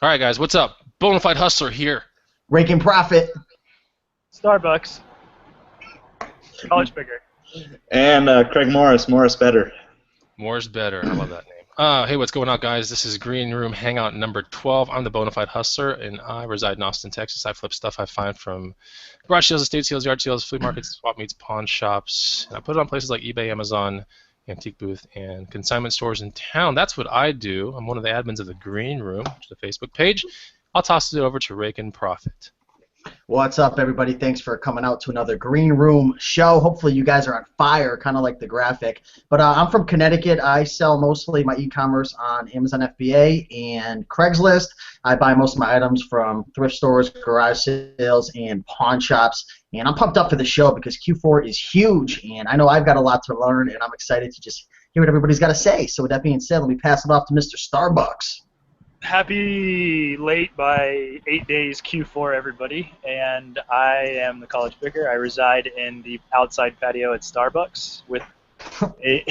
All right, guys, what's up? Bonafide Hustler here. Raking profit. Starbucks. College picker. And Craig Morris better. More's better. I love that name. Hey, what's going on, guys? This is Green Room Hangout number 12. I'm the Bonafide Hustler, and I reside in Austin, Texas. I flip stuff I find from garage sales, estate sales, yard sales, flea markets, swap meets, pawn shops. And I put it on places like eBay, Amazon, Antique Booth, and consignment stores in town. That's what I do. I'm one of the admins of the Green Room, which is a Facebook page. I'll toss it over to Raking Profit. What's up, everybody? Thanks for coming out to another Green Room show. Hopefully you guys are on fire, kind of like the graphic. But I'm from Connecticut. I sell mostly my e-commerce on Amazon FBA and Craigslist. I buy most of my items from thrift stores, garage sales, and pawn shops. And I'm pumped up for the show because Q4 is huge, and I know I've got a lot to learn, and I'm excited to just hear what everybody's got to say. So with that being said, let me pass it off to Mr. Starbucks. Happy late by 8 days Q4, everybody. And I am the college picker. I reside in the outside patio at Starbucks with a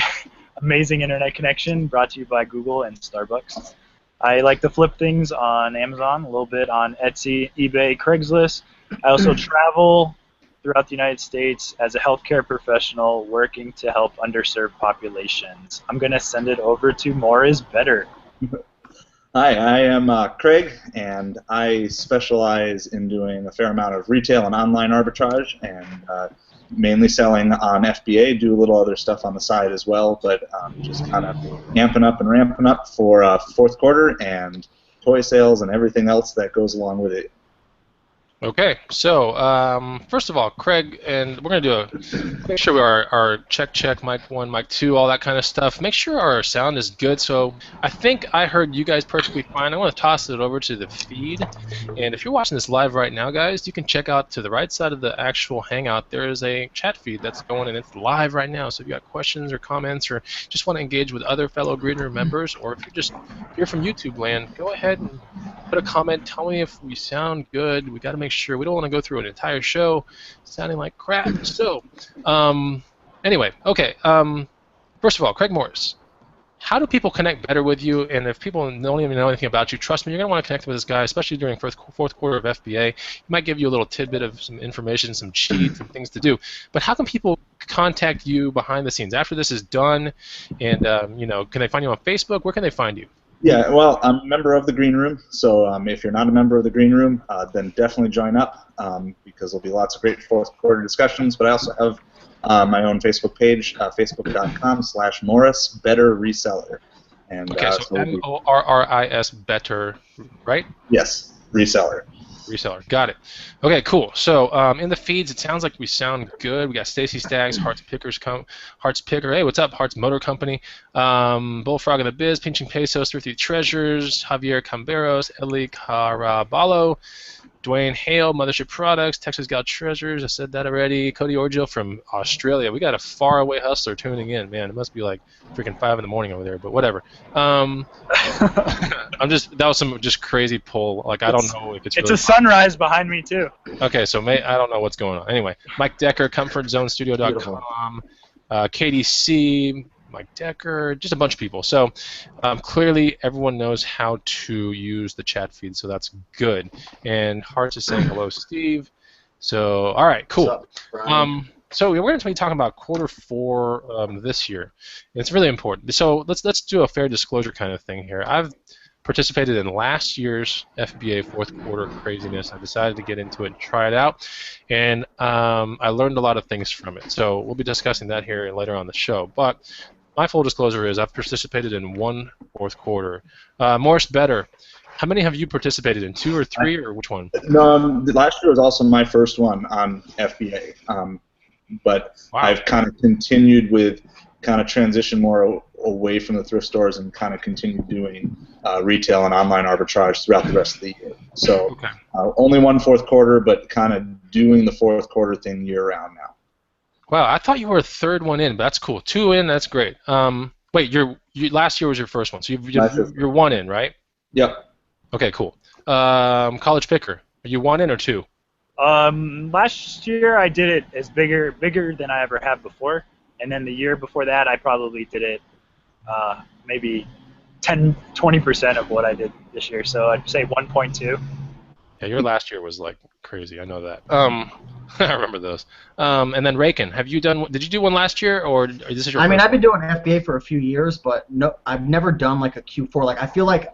amazing internet connection brought to you by Google and Starbucks. I like to flip things on Amazon, a little bit on Etsy, eBay, Craigslist. I also travel throughout the United States as a healthcare professional working to help underserved populations. I'm going to send it over to More is Better. Hi, I am Craig, and I specialize in doing a fair amount of retail and online arbitrage, and mainly selling on FBA. Do a little other stuff on the side as well, but just kind of amping up and ramping up for fourth quarter and toy sales and everything else that goes along with it. Okay, so first of all, Craig, and we're going to make sure our check, mic 1, mic 2, all that kind of stuff. Make sure our sound is good. So I think I heard you guys perfectly fine. I want to toss it over to the feed. And if you're watching this live right now, guys, you can check out to the right side of the actual Hangout. There is a chat feed that's going, and it's live right now. So if you got questions or comments or just want to engage with other fellow Green Room members, or if you're from YouTube land, go ahead and put a comment. Tell me if we sound good. We got to make sure. We don't want to go through an entire show sounding like crap. So, anyway, okay. First of all, Craig Morris, how do people connect better with you? And if people don't even know anything about you, trust me, you're going to want to connect with this guy, especially during fourth quarter of FBA. He might give you a little tidbit of some information, some cheats, and things to do. But how can people contact you behind the scenes after this is done? And can they find you on Facebook? Where can they find you? Yeah, well, I'm a member of the Green Room, so if you're not a member of the Green Room, then definitely join up because there'll be lots of great fourth quarter discussions. But I also have my own Facebook page, facebook.com/Morris Better Reseller. And, okay, so M-O-R-R-I-S Better, right? Yes, reseller. Reseller. Got it. Okay, cool. So in the feeds, it sounds like we sound good. We got Stacy Staggs, Hearts Picker. Hey, what's up? Hearts Motor Company. Bullfrog of the Biz, Pinching Pesos, Thrifty Treasures, Javier Camberos, Eli Caraballo, Dwayne Hale, Mothership Products, Texas Gal Treasures. I said that already. Cody Orgio from Australia. We got a faraway hustler tuning in. Man, it must be like freaking 5 in the morning over there, but whatever. that was some just crazy pull. Like, I don't know if it's really a sunrise behind me, too. Okay, so I don't know what's going on. Anyway, Mike Decker, ComfortZoneStudio.com, KDC, Mike Decker, just a bunch of people. So clearly everyone knows how to use the chat feed, so that's good. And Hearts is saying hello, Steve. So, all right, cool. What's up, so we're going to be talking about quarter 4 this year. And it's really important. So let's do a fair disclosure kind of thing here. I've participated in last year's FBA fourth quarter craziness. I decided to get into it and try it out, and I learned a lot of things from it. So we'll be discussing that here later on the show. But my full disclosure is I've participated in one fourth quarter. Morris Better, how many have you participated in? 2 or 3, or which one? No, last year was also my first one on FBA. But wow. I've kind of continued with transition more away from the thrift stores and kind of continued doing retail and online arbitrage throughout the rest of the year. So okay. Only one fourth quarter, but kind of doing the fourth quarter thing year-round now. Wow, I thought you were a third one in, but that's cool. 2 in, that's great. Wait, last year was your first one, so you're 1 in, right? Yep. Okay, cool. College picker, are you 1 in or 2? Last year I did it as bigger than I ever have before, and then the year before that I probably did it maybe 20% of what I did this year. So I'd say 1.2. Yeah, your last year was like crazy. I know that. I remember those. And then Raken, have you done? Did you do one last year, or this is your I mean, first I've one? been doing FBA for a few years, but no, I've never done like a Q4. Like I feel like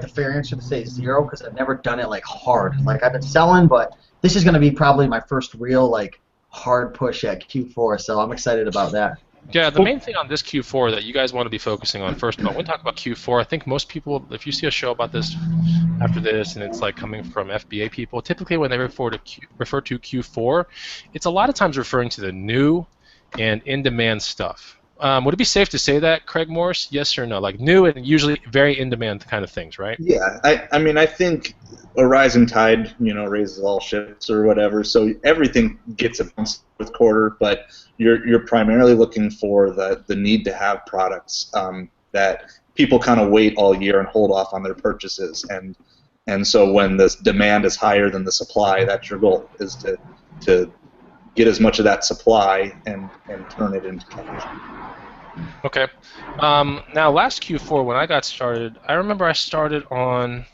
the fair answer to say is 0 because I've never done it like hard. Like I've been selling, but this is going to be probably my first real like hard push at Q4. So I'm excited about that. Yeah, the main thing on this Q4 that you guys want to be focusing on, first of all, when we talk about Q4, I think most people, if you see a show about this after this, and it's like coming from FBA people, typically when they refer to Q4, it's a lot of times referring to the new and in-demand stuff. Would it be safe to say that, Craig Morris? Yes or no? Like new and usually very in-demand kind of things, right? Yeah, I mean, I think a rising tide, raises all ships or whatever. So everything gets a bounce with quarter, but you're primarily looking for the need to have products that people kind of wait all year and hold off on their purchases, and so when the demand is higher than the supply, that's your goal, is to get as much of that supply and turn it into cash. Okay. Now, last Q4 when I got started, I remember I started on,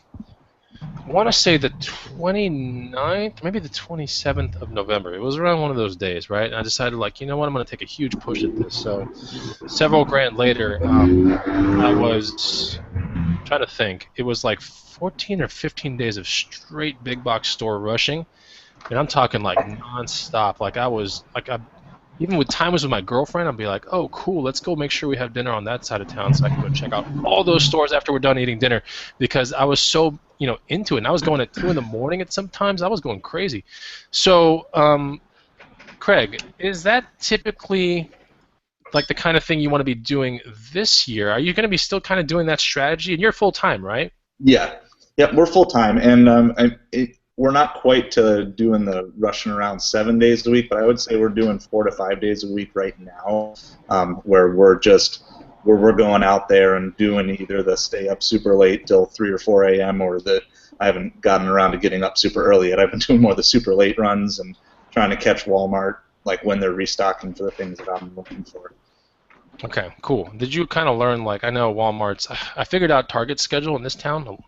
I want to say the 29th, maybe the 27th of November. It was around one of those days, right? And I decided, like, you know what, I'm going to take a huge push at this. So several grand later, I was trying to think. It was like 14 or 15 days of straight big box store rushing. And I'm talking like nonstop. Like I was, like even with time was with my girlfriend, I'd be like, oh, cool, let's go make sure we have dinner on that side of town so I can go check out all those stores after we're done eating dinner, because I was so, into it. And I was going at 2 in the morning at sometimes. I was going crazy. So, Craig, is that typically like the kind of thing you want to be doing this year? Are you going to be still kind of doing that strategy? And you're full-time, right? Yeah, we're full time, and we're not quite to doing the rushing around 7 days a week, but I would say we're doing 4 to 5 days a week right now, where we're going out there and doing either the stay up super late till 3 or 4 a.m. or I haven't gotten around to getting up super early yet. I've been doing more of the super late runs and trying to catch Walmart like when they're restocking for the things that I'm looking for. Okay, cool. Did you kind of learn, like, I know Walmart's, I figured out Target's schedule in this town,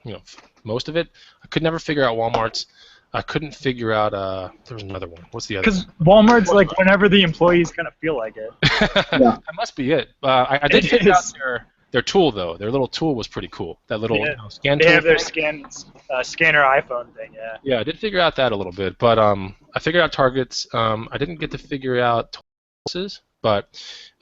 most of it. I could never figure out Walmart's. I couldn't figure out, there was another one. What's the other one? Because Walmart's like whenever the employees kind of feel like it. That must be it. I did It figure out is. their tool, though. Their little tool was pretty cool. That little scan They tool have their thing. scanner iPhone thing, yeah. Yeah, I did figure out that a little bit. But I figured out Target's. I didn't get to figure out Tulsa's. But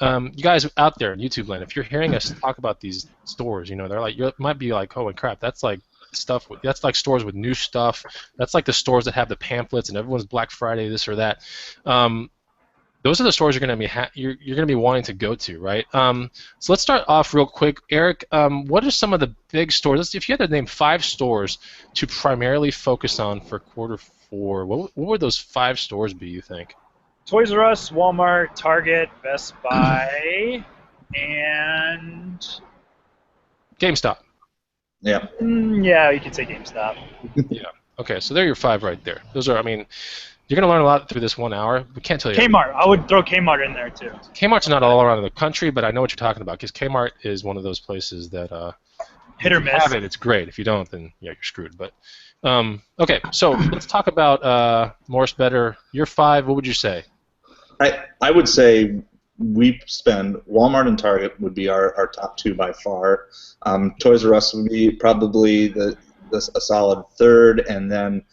you guys out there in YouTube land, if you're hearing us talk about these stores, they're like, you might be like, holy crap, that's like stuff. That's like stores with new stuff. That's like the stores that have the pamphlets and everyone's Black Friday, this or that. Those are the stores you're going to be you're going to be wanting to go to, right? So let's start off real quick, Eric. What are some of the big stores? If you had to name 5 stores to primarily focus on for Q4, what would those 5 stores be? You think? Toys R Us, Walmart, Target, Best Buy, and GameStop. Yeah. Yeah, you could say GameStop. Yeah. Okay, so they're your 5 right there. Those are, I mean, you're going to learn a lot through this 1 hour. We can't tell you. Kmart. I would throw Kmart in there too. Kmart's not all around the country, but I know what you're talking about because Kmart is one of those places that Hit or if you miss. have it, it's great. If you don't, then yeah, you're screwed. But okay, so let's talk about Morris Better. Your 5. What would you say? I would say we spend Walmart and Target would be our top 2 by far. Toys R Us would be probably a solid 3rd, and then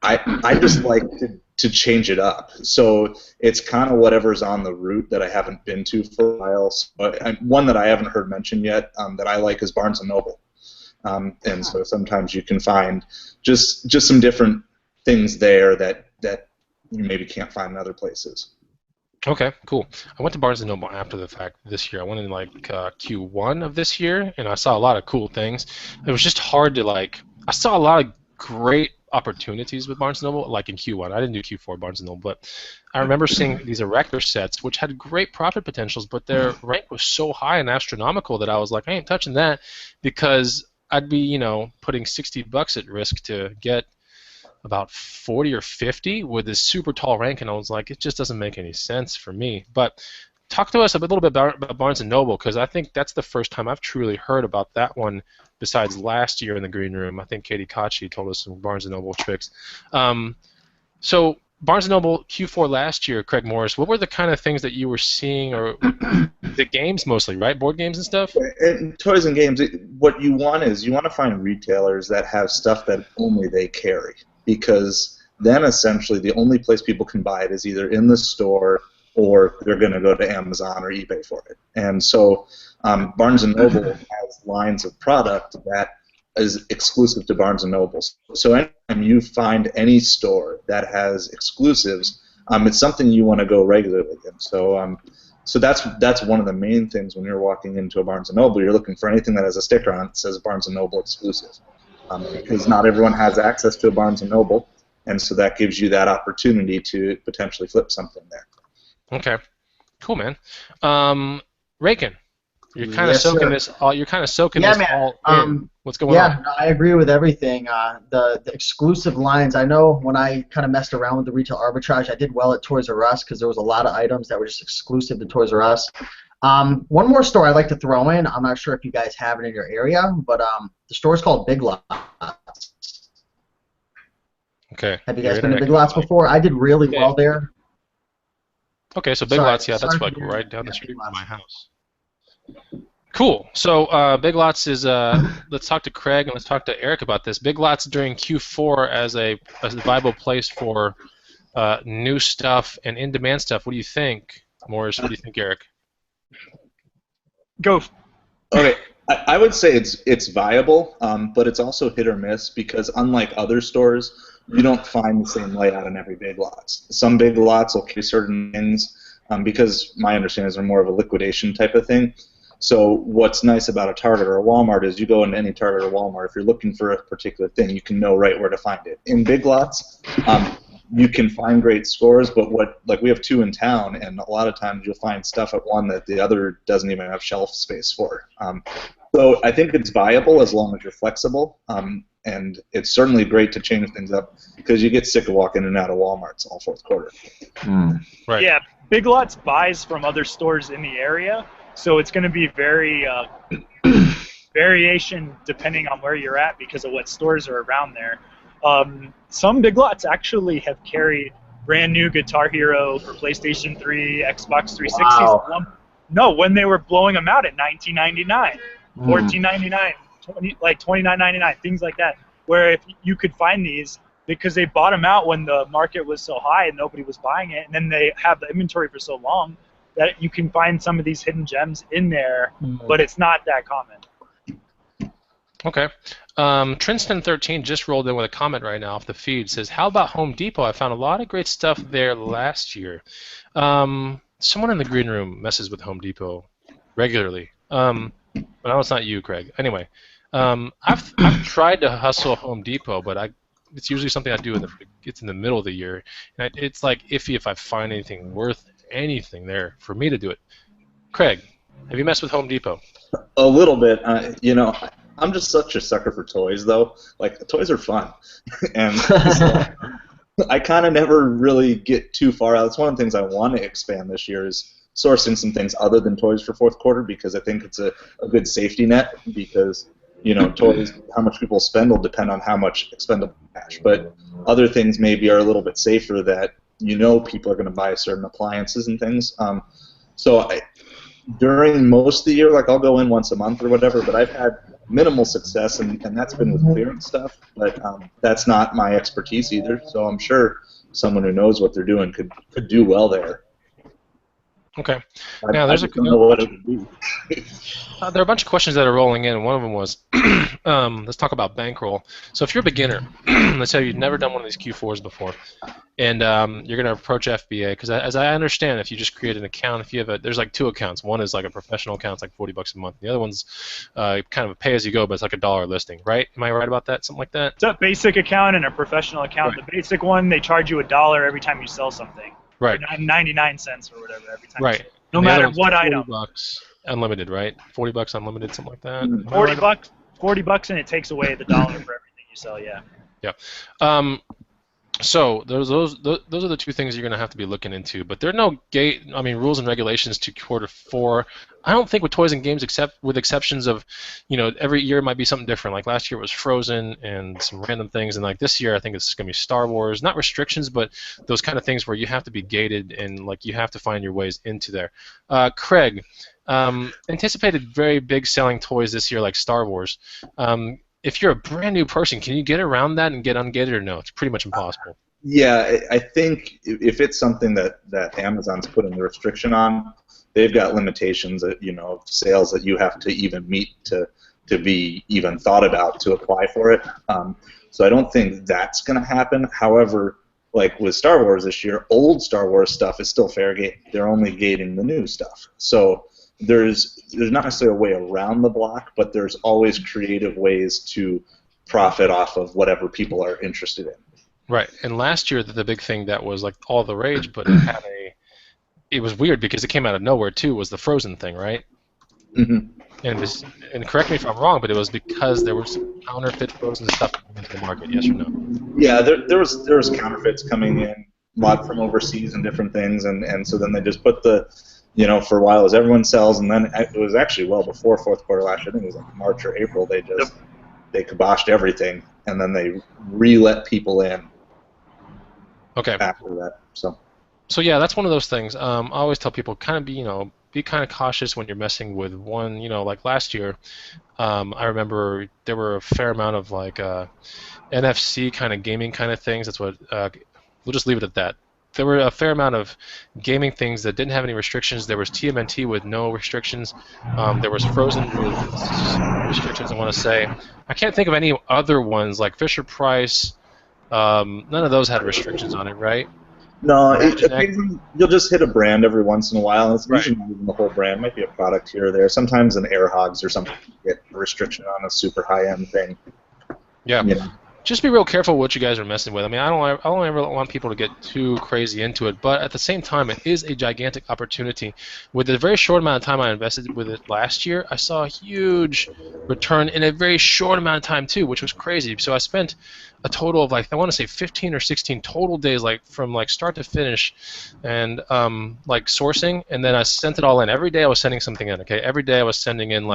I just like to change it up. So it's kind of whatever's on the route that I haven't been to for a while. So one that I haven't heard mentioned yet that I like is Barnes & Noble. And so sometimes you can find just some different things there that you maybe can't find in other places. Okay, cool. I went to Barnes & Noble after the fact this year. I went in like Q1 of this year, and I saw a lot of cool things. It was just hard to I saw a lot of great opportunities with Barnes & Noble, like in Q1. I didn't do Q4 Barnes & Noble, but I remember seeing these Erector sets, which had great profit potentials, but their rank was so high and astronomical that I was like, I ain't touching that because I'd be, putting $60 at risk to get about 40 or 50 with this super tall rank, and I was like, it just doesn't make any sense for me. But talk to us a little bit about Barnes & Noble, because I think that's the first time I've truly heard about that one besides last year in the green room. I think Katie Kachi told us some Barnes & Noble tricks. So Barnes & Noble Q4 last year, Craig Morris, what were the kind of things that you were seeing, or the games mostly, right? Board games and stuff? In toys and games, what you want is you want to find retailers that have stuff that only they carry, because then essentially the only place people can buy it is either in the store or they're going to go to Amazon or eBay for it. And so Barnes & Noble has lines of product that is exclusive to Barnes & Noble. So anytime you find any store that has exclusives, it's something you want to go regularly in. So that's one of the main things when you're walking into a Barnes & Noble. You're looking for anything that has a sticker on it that says Barnes & Noble exclusive, because not everyone has access to a Barnes & Noble, and so that gives you that opportunity to potentially flip something there. Okay, cool, man. Raykin, you're kind of soaking this all. You're kind of soaking this all in. What's going on? Yeah, no, I agree with everything. The exclusive lines. I know when I kind of messed around with the retail arbitrage, I did well at Toys R Us because there was a lot of items that were just exclusive to Toys R Us. One more store I'd like to throw in. I'm not sure if you guys have it in your area, but the store is called Big Lots. Okay. Have you guys been to Big Lots before? I did really well there. Okay, so Big Lots, yeah, that's like right down the street from my house. Cool. So Big Lots is. Let's talk to Craig and let's talk to Eric about this. Big Lots during Q4 as a viable place for new stuff and in-demand stuff. What do you think, Morris? What do you think, Eric? Go. Okay, I would say it's viable, but it's also hit or miss because unlike other stores, you don't find the same layout in every Big Lots. Some Big Lots will carry certain things because my understanding is they're more of a liquidation type of thing. So what's nice about a Target or a Walmart is you go into any Target or Walmart, if you're looking for a particular thing, you can know right where to find it. In Big Lots, you can find great stores, but we have 2 in town, and a lot of times you'll find stuff at one that the other doesn't even have shelf space for. So I think it's viable as long as you're flexible, and it's certainly great to change things up because you get sick of walking in and out of Walmarts all fourth quarter. Right. Yeah, Big Lots buys from other stores in the area, so it's going to be very variation depending on where you're at because of what stores are around there. Some Big Lots actually have carried brand new Guitar Hero for PlayStation 3, Xbox 360s. Wow. No, when they were blowing them out at $19.99, $14.99, like $29.99, things like that, where if you could find these because they bought them out when the market was so high and nobody was buying it, and then they have the inventory for so long that you can find some of these hidden gems in there, but it's not that common. Okay. Trinston13 just rolled in with a comment right now off the feed. Says, how about Home Depot? I found a lot of great stuff there last year. Someone in the green room messes with Home Depot regularly. But I know it's not you, Craig. Anyway, I've tried to hustle Home Depot, but it's usually something I do it's in the middle of the year. And it's like iffy if I find anything worth anything there for me to do it. Craig, have you messed with Home Depot? A little bit. I'm just such a sucker for toys, though. Like, toys are fun. And so I kind of never really get too far out. It's one of the things I want to expand this year is sourcing some things other than toys for fourth quarter because I think it's a good safety net because, toys, how much people spend will depend on how much expendable cash. But other things maybe are a little bit safer that people are going to buy certain appliances and things. During most of the year, like I'll go in once a month or whatever, but I've had minimal success, and that's been with clearance stuff, but that's not my expertise either, so I'm sure someone who knows what they're doing could do well there. Okay. Now, there are a bunch of questions that are rolling in. One of them was, let's talk about bankroll. So if you're a beginner, let's say you've never done one of these Q4s before, and you're going to approach FBA, because as I understand, if you just create an account, if you have there's like 2 accounts. One is like a professional account, it's like $40 a month. The other one's kind of a pay-as-you-go, but it's like $1 listing, right? Am I right about that? Something like that? It's a basic account and a professional account. Right. The basic one, they charge you $1 every time you sell something. Right. 99 cents or whatever every time. Right. No matter what item. $40 unlimited, right? $40 unlimited, something like that. $40, and it takes away the $1 for everything you sell. Yeah. Yeah. So those are the two things you're going to have to be looking into. But there are no rules and regulations to Q4. I don't think with toys and games, except with exceptions of, every year might be something different. Like last year was Frozen and some random things, and like this year I think it's going to be Star Wars. Not restrictions, but those kind of things where you have to be gated and like you have to find your ways into there. Craig, anticipated very big selling toys this year like Star Wars. If you're a brand new person, can you get around that and get ungated, or no? It's pretty much impossible. Yeah, I think if it's something that Amazon's putting the restriction on, they've got limitations that, sales that you have to even meet to be even thought about to apply for it. So I don't think that's going to happen. However, like with Star Wars this year, old Star Wars stuff is still fair game. They're only gating the new stuff. So there's not necessarily a way around the block, but there's always creative ways to profit off of whatever people are interested in. Right, and last year the big thing that was like all the rage, but it was weird because it came out of nowhere too, was the Frozen thing, right? Mm-hmm. And correct me if I'm wrong, but it was because there was some counterfeit Frozen stuff coming into the market. Yes or no? Yeah, there was counterfeits coming in, a lot from overseas and different things, and so then they just put the, for a while as everyone sells, and then it was actually well before fourth quarter last year. I think it was like March or April. They kiboshed everything, and then they re-let people in. Okay. After that, So yeah, that's one of those things. I always tell people kind of be kind of cautious when you're messing with one. Like last year, I remember there were a fair amount of like NFC kind of gaming kind of things. That's what we'll just leave it at that. There were a fair amount of gaming things that didn't have any restrictions. There was TMNT with no restrictions. There was Frozen with restrictions, I want to say. I can't think of any other ones like Fisher Price. None of those had restrictions on it, right? No, you'll just hit a brand every once in a while, and it's right. usually not even the whole brand. It might be a product here or there. Sometimes an Air Hogs or something you get a restriction on a super high-end thing. Yeah. Just be real careful what you guys are messing with. I mean, I don't ever want people to get too crazy into it, but at the same time, it is a gigantic opportunity. With the very short amount of time I invested with it last year, I saw a huge return in a very short amount of time too, which was crazy. So I spent a total of I want to say 15 or 16 total days, from start to finish, and sourcing, and then I sent it all in. Every day I was sending something in. Okay, every day I was sending in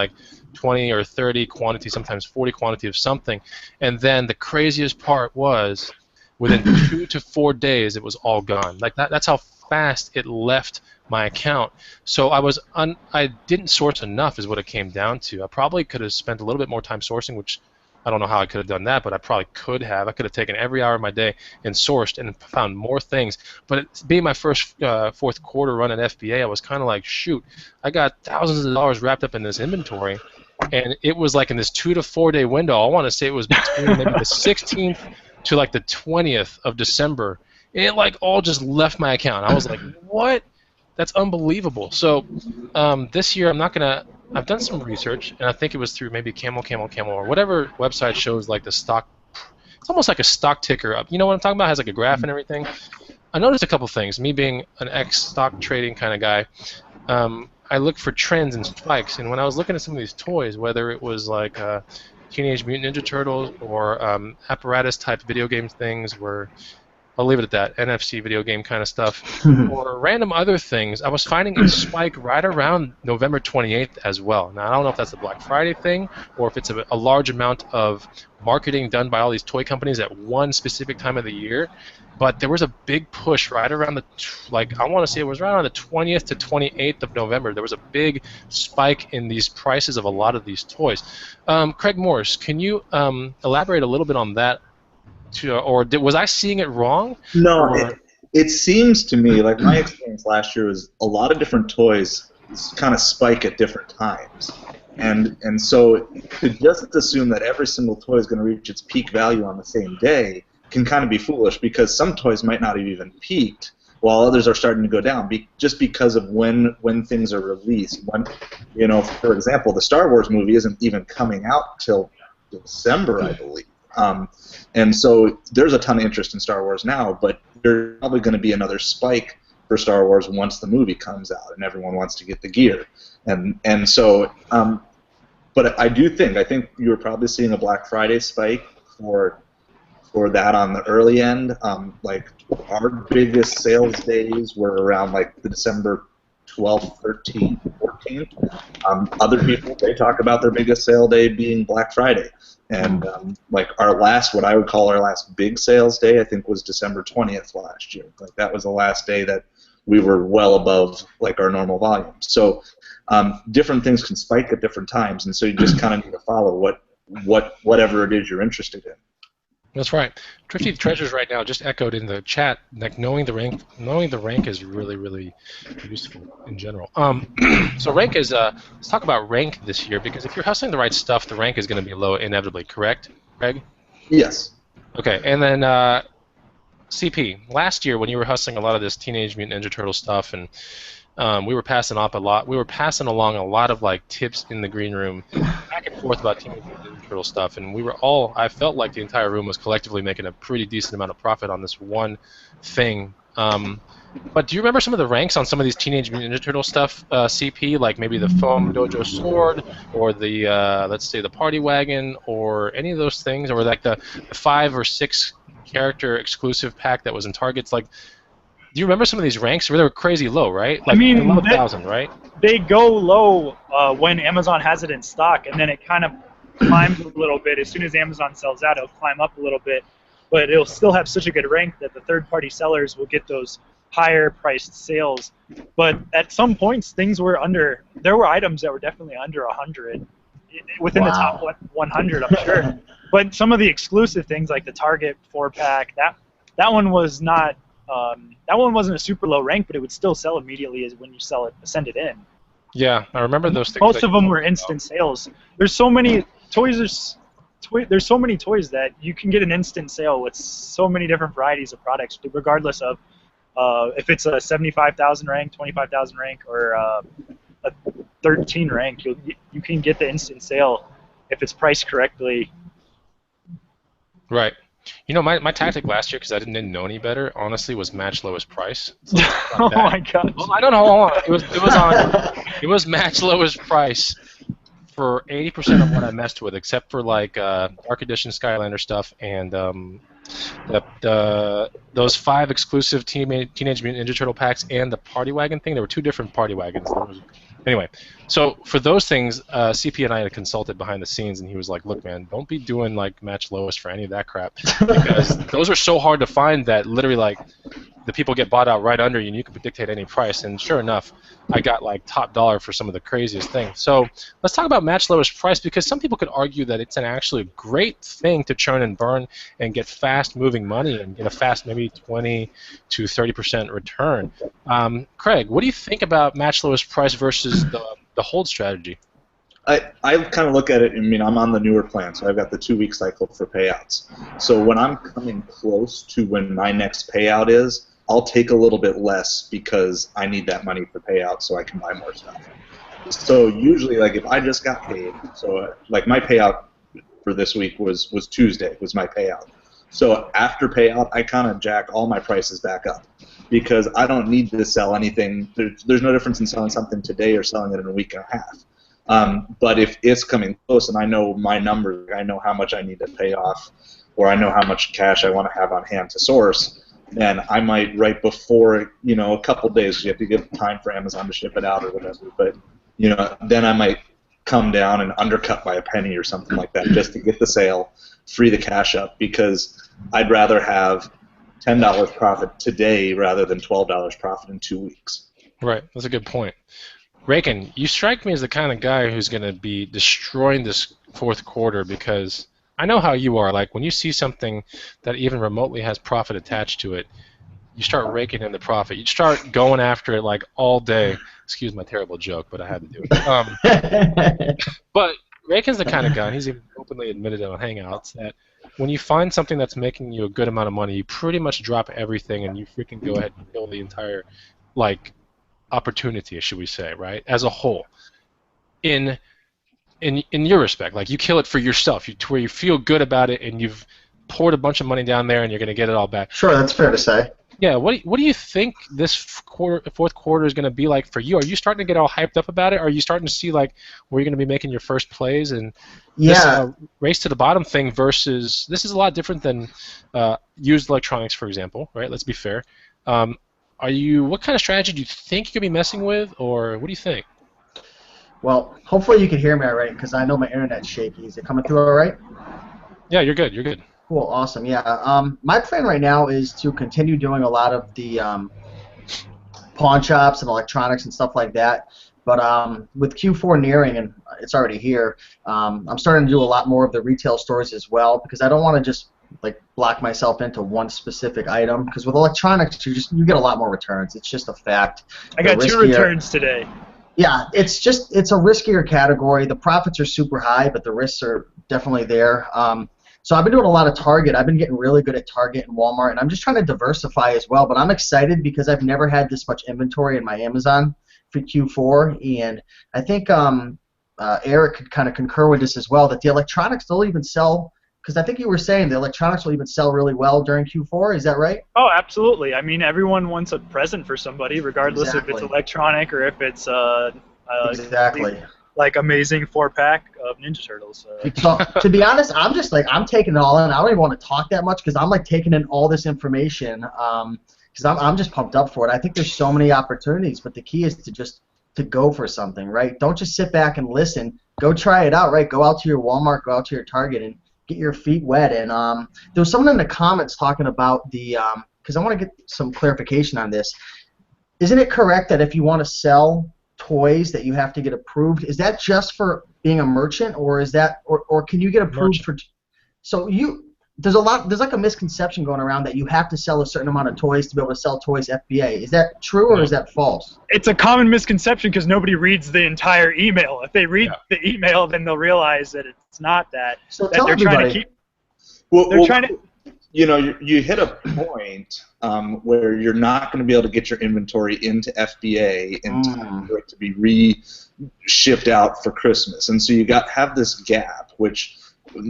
20 or 30 quantity, sometimes 40 quantity of something, and then the craziest part was within 2 to 4 days it was all gone. That's how fast it left my account. So I didn't source enough is what it came down to. I probably could have spent a little bit more time sourcing, which I don't know how I could have done that, but I probably could have. I could have taken every hour of my day and sourced and found more things. But being my first fourth quarter run at FBA, I was kind of like, shoot, I got thousands of dollars wrapped up in this inventory, and it was in this 2 to 4 day window. I want to say it was between maybe the 16th to the 20th of December. It all just left my account. I was like, what? That's unbelievable. So this year I've done some research, and I think it was through maybe Camel, or whatever website shows the stock. It's almost like a stock ticker up. You know what I'm talking about? It has a graph and everything. I noticed a couple things. Me being an ex-stock trading kind of guy, I look for trends and spikes. And when I was looking at some of these toys, whether it was Teenage Mutant Ninja Turtles or apparatus-type video game things where I'll leave it at that, NFC video game kind of stuff, or random other things, I was finding a spike right around November 28th as well. Now, I don't know if that's a Black Friday thing or if it's a large amount of marketing done by all these toy companies at one specific time of the year, but there was a big push right around I want to say it was right around the 20th to 28th of November. There was a big spike in these prices of a lot of these toys. Craig Morris, can you elaborate a little bit on that? Was I seeing it wrong? No, it seems to me like my experience last year was a lot of different toys kind of spike at different times, and so to just assume that every single toy is going to reach its peak value on the same day can kind of be foolish, because some toys might not have even peaked while others are starting to go down just because of when things are released. When, for example, the Star Wars movie isn't even coming out till December, I believe. And so there's a ton of interest in Star Wars now, but there's probably going to be another spike for Star Wars once the movie comes out and everyone wants to get the gear. And so, but I think you're probably seeing a Black Friday spike for for that on the early end. Like our biggest sales days were around like the December 12th, 13th, 14th. Other people, they talk about their biggest sale day being Black Friday. And like our last, what I would call our last big sales day, I think was December 20th last year. Like that was the last day that we were well above like our normal volume. So different things can spike at different times, and so you just kind of need to follow whatever it is you're interested in. That's right. Thrifty Treasures right now just echoed in the chat, like knowing the rank is really, really useful in general. So rank is let's talk about rank this year, because if you're hustling the right stuff, the rank is going to be low inevitably. Correct, Craig? Yes. Okay, and then CP, last year when you were hustling a lot of this Teenage Mutant Ninja Turtle stuff, and we were passing along a lot of like tips in the green room, back and forth about Teenage Mutant Ninja Turtle stuff, and we were all, I felt like the entire room was collectively making a pretty decent amount of profit on this one thing. But do you remember some of the ranks on some of these Teenage Mutant Ninja Turtle stuff, CP, like maybe the Foam Dojo Sword, or the, let's say, the Party Wagon, or any of those things, or like the 5 or 6 character exclusive pack that was in Targets? Like, do you remember some of these ranks where they were crazy low, right? Like, I mean, below 1,000, right? They go low when Amazon has it in stock, and then it kind of climbs a little bit. As soon as Amazon sells out, it'll climb up a little bit, but it'll still have such a good rank that the third-party sellers will get those higher-priced sales. But at some points, things were under. There were items that were definitely under 100, within the top 100, I'm sure. But some of the exclusive things, like the Target 4-pack, that one was not. That one wasn't a super low rank, but it would still sell immediately as when you send it in. Yeah, I remember those things. Most of them were instant sales. There's so many toys. There's so many toys that you can get an instant sale with so many different varieties of products, regardless of if it's a 75,000 rank, 25,000 rank, or a 13 rank. You can get the instant sale if it's priced correctly. Right. You know, my tactic last year, because I didn't know any better, honestly, was match lowest price. So Oh my god! Well, I don't know. Hold on. It was match lowest price for 80% of what I messed with, except for like Dark Edition Skylander stuff and those 5 exclusive Teenage Mutant Ninja Turtle packs and the Party Wagon thing. There were 2 different Party Wagons. Anyway, so for those things, CP and I had consulted behind the scenes, and he was like, "Look, man, don't be doing like match lowest for any of that crap, because those are so hard to find that literally like the people get bought out right under you, and you can dictate any price." And sure enough, I got like top dollar for some of the craziest things. So let's talk about match lowest price, because some people could argue that it's an actually great thing to churn and burn and get fast moving money and get a fast maybe 20 to 30% return. Craig, what do you think about match lowest price versus the hold strategy? I kind of look at it, I mean, I'm on the newer plan, so I've got the 2-week cycle for payouts. So when I'm coming close to when my next payout is, I'll take a little bit less because I need that money for payout so I can buy more stuff. So usually, like if I just got paid, so like my payout for this week was Tuesday, was my payout. So after payout, I kind of jack all my prices back up because I don't need to sell anything. There's no difference in selling something today or selling it in a week and a half. But if it's coming close and I know my numbers, I know how much I need to pay off, or I know how much cash I want to have on hand to source, then I might, right before, you know, a couple days, you have to give time for Amazon to ship it out or whatever, but, you know, then I might come down and undercut by a penny or something like that just to get the sale, free the cash up, because I'd rather have $10 profit today rather than $12 profit in 2 weeks. Right, that's a good point. Raken, you strike me as the kind of guy who's going to be destroying this fourth quarter, because I know how you are. Like, when you see something that even remotely has profit attached to it, you start raking in the profit. You start going after it like all day. Excuse my terrible joke, but I had to do it. But Raken's the kind of guy, and he's even openly admitted it on Hangouts, that when you find something that's making you a good amount of money, you pretty much drop everything and you freaking go ahead and kill the entire, like, opportunity, should we say, right? As a whole. In your respect, like, you kill it for yourself, to where you feel good about it and you've poured a bunch of money down there and you're going to get it all back. Sure, that's fair to say. Yeah, what do you think this fourth quarter is going to be like for you? Are you starting to get all hyped up about it? Are you starting to see like where you're going to be making your first plays and this Yeah. race to the bottom thing versus this is a lot different than used electronics, for example, right? Let's be fair. What kind of strategy do you think you're going to be messing with, or what do you think? Well, hopefully you can hear me all right, because I know my internet's shaky. Is it coming through all right? Yeah, you're good. You're good. Cool, awesome. Yeah. My plan right now is to continue doing a lot of the pawn shops and electronics and stuff like that. But with Q4 nearing, and it's already here, I'm starting to do a lot more of the retail stores as well, because I don't want to just like block myself into one specific item. Because with electronics, you get a lot more returns. It's just a fact. I got 2 returns today. Yeah, it's a riskier category. The profits are super high, but the risks are definitely there. So I've been doing a lot of Target. I've been getting really good at Target and Walmart, and I'm just trying to diversify as well. But I'm excited because I've never had this much inventory in my Amazon for Q4, and I think Eric could kind of concur with this as well, that the electronics they'll even sell, because I think you were saying the electronics will even sell really well during Q4. Is that right? Oh, absolutely. I mean, everyone wants a present for somebody, regardless if it's electronic or if it's exactly. Like amazing 4-pack of Ninja Turtles. So to be honest, I'm just like I'm taking it all in. I don't even want to talk that much because I'm like taking in all this information because I'm just pumped up for it. I think there's so many opportunities, but the key is to go for something, right? Don't just sit back and listen. Go try it out, right? Go out to your Walmart, go out to your Target, and get your feet wet. And there was someone in the comments talking about the because I want to get some clarification on this. Isn't it correct that if you want to sell toys that you have to get approved? Is that just for being a merchant, or is that, or can you get approved for? So there's like a misconception going around that you have to sell a certain amount of toys to be able to sell toys FBA. Is that true or is that false? It's a common misconception because nobody reads the entire email. If they read the email, then they'll realize that it's not that. So that tell they're everybody. Trying to. You know, you hit a point where you're not going to be able to get your inventory into FBA in time for it to be re-shipped out for Christmas, and so you have this gap, which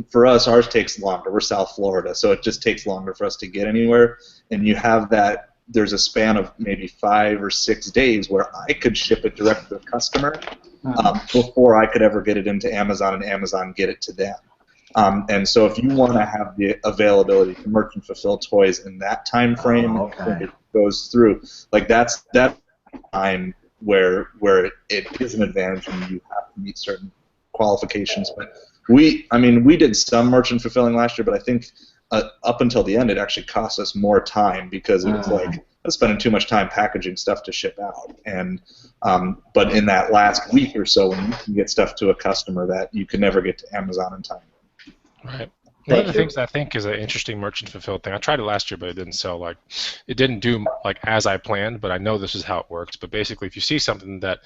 for us, ours takes longer. We're South Florida, so it just takes longer for us to get anywhere, and you have that. There's a span of maybe 5 or 6 days where I could ship it direct to the customer before I could ever get it into Amazon and Amazon get it to them. And so if you want to have the availability to merchant fulfill toys in that time frame, when it goes through, like that's that time where it is an advantage and you have to meet certain qualifications. But we did some merchant fulfilling last year, but I think up until the end it actually cost us more time because it was like spending too much time packaging stuff to ship out. And but in that last week or so, when you can get stuff to a customer that you can never get to Amazon in time. Right. One of the things I think is an interesting merchant fulfilled thing. I tried it last year, but it didn't sell it didn't do like as I planned. But I know this is how it works. But basically, if you see something that,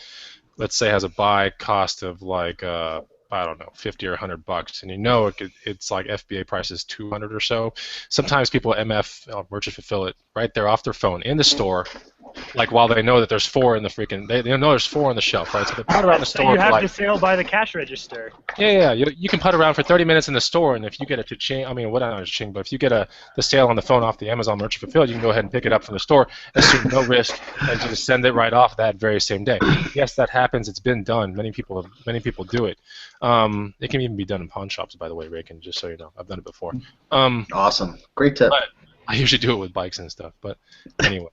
let's say, has a buy cost of like I don't know, $50 or $100, and you know it's like FBA price is $200 or so. Sometimes people merchant fulfill it right there off their phone in the store. Like while they know that there's 4 in the freaking, they know there's 4 on the shelf, right? So they put around the store. You have to sale by the cash register. Yeah. You can put around for 30 minutes in the store, and if you get a cha-ching, I mean, what not a cha-ching, but if you get the sale on the phone off the Amazon merchant fulfilled, you can go ahead and pick it up from the store, assume no risk, and just send it right off that very same day. Yes, that happens. It's been done. Many people do it. It can even be done in pawn shops, by the way, Rick, and just so you know, I've done it before. Awesome, great tip. But I usually do it with bikes and stuff, but anyway,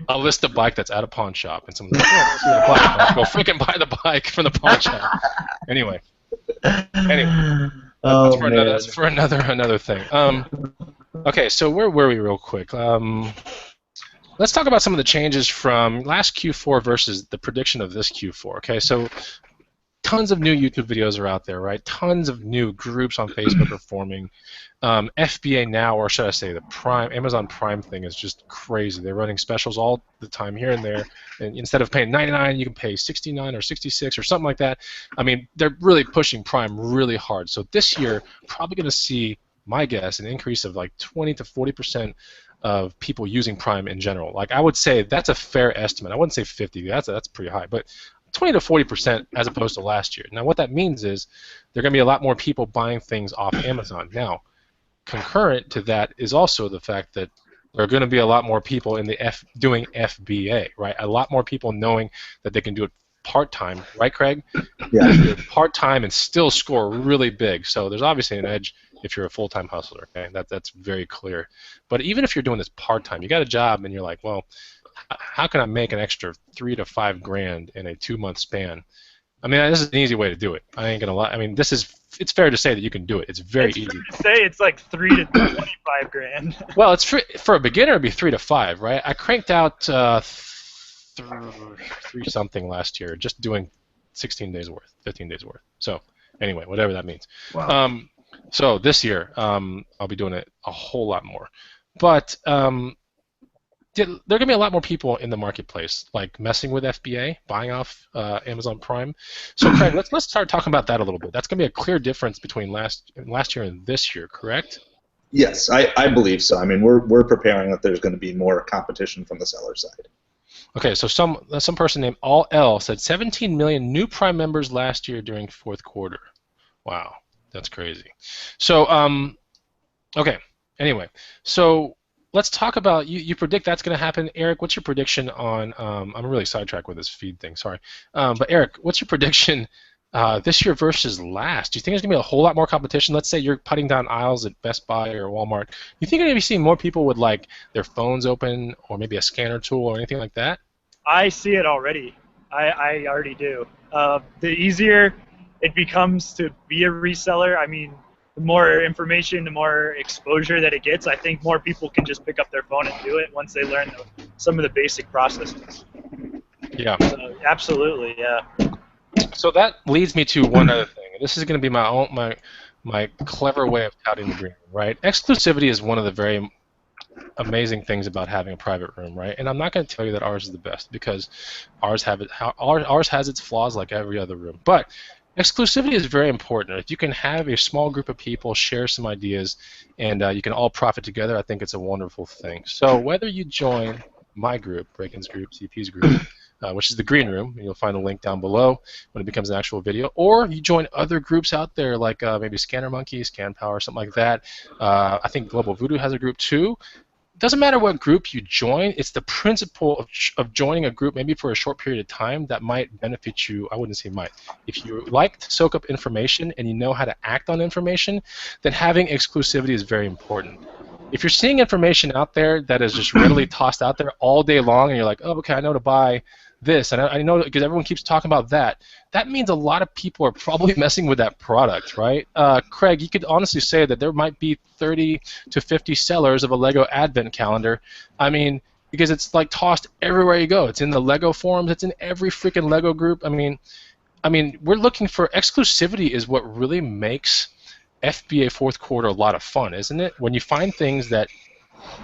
I'll list a bike that's at a pawn shop, and someone's like, "Yeah, let's see that bike." I'll go freaking buy the bike from the pawn shop. Anyway, that's for another thing. Okay, so where were we real quick? Let's talk about some of the changes from last Q4 versus the prediction of this Q4. Okay, so tons of new YouTube videos are out there, right? Tons of new groups on Facebook are forming. FBA now, or should I say the Amazon Prime thing is just crazy. They're running specials all the time here and there. And instead of paying $99, you can pay $69 or $66 or something like that. I mean, they're really pushing Prime really hard. So this year, probably going to see, my guess, an increase of like 20 to 40% of people using Prime in general. Like I would say that's a fair estimate. I wouldn't say 50. That's pretty high, but 20 to 40% as opposed to last year. Now what that means is there are going to be a lot more people buying things off Amazon. Now, concurrent to that is also the fact that there are going to be a lot more people in the doing FBA, right? A lot more people knowing that they can do it part-time, right, Craig? Yeah. Part-time and still score really big. So there's obviously an edge if you're a full-time hustler. Okay, that's very clear. But even if you're doing this part-time, you got a job and you're like, well, how can I make an extra $3 to $5 grand in a 2-month span? I mean, this is an easy way to do it. I ain't gonna lie. I mean, it's fair to say that you can do it. It's very easy. Fair to say it's like 3 to 25 grand. Well, it's for a beginner, it'd be 3 to 5, right? I cranked out 3 something last year, just doing 16 days worth, 15 days worth. So anyway, whatever that means. Wow. So this year, I'll be doing it a whole lot more. But there are going to be a lot more people in the marketplace, like messing with FBA, buying off Amazon Prime. So Craig, let's start talking about that a little bit. That's going to be a clear difference between last year and this year, correct? Yes, I believe so. I mean, we're preparing that there's going to be more competition from the seller side. Okay, so some person named All L said 17 million new Prime members last year during fourth quarter. Wow, that's crazy. So okay, anyway, so let's talk about you predict that's going to happen. Eric, what's your prediction on I'm really sidetracked with this feed thing, sorry. But Eric, what's your prediction this year versus last? Do you think there's going to be a whole lot more competition? Let's say you're putting down aisles at Best Buy or Walmart. Do you think you're going to be seeing more people with like their phones open or maybe a scanner tool or anything like that? I see it already. I already do. The easier it becomes to be a reseller, I mean, the more information, the more exposure that it gets, I think more people can just pick up their phone and do it once they learn some of the basic processes. Yeah. So, absolutely, yeah. So that leads me to one other thing. This is going to be my clever way of touting the green room, right? Exclusivity is one of the very amazing things about having a private room, right? And I'm not going to tell you that ours is the best because ours has its flaws like every other room. But exclusivity is very important. If you can have a small group of people share some ideas and you can all profit together, I think it's a wonderful thing. So whether you join my group, Breakin's group, CP's group, which is the green room, and you'll find the link down below when it becomes an actual video, or you join other groups out there like maybe Scanner Monkey, Scan Power, something like that. I think Global Voodoo has a group too. Doesn't matter what group you join, it's the principle of joining a group maybe for a short period of time that might benefit you. I wouldn't say might. If you like to soak up information and you know how to act on information, then having exclusivity is very important. If you're seeing information out there that is just readily tossed out there all day long and you're like, oh, okay, I know to buy this, and I know because everyone keeps talking about that, that means a lot of people are probably messing with that product, right? Craig, you could honestly say that there might be 30 to 50 sellers of a Lego Advent calendar. I mean, because it's like tossed everywhere you go. It's in the Lego forums. It's in every freaking Lego group. I mean, we're looking for exclusivity is what really makes FBA fourth quarter a lot of fun, isn't it? When you find things that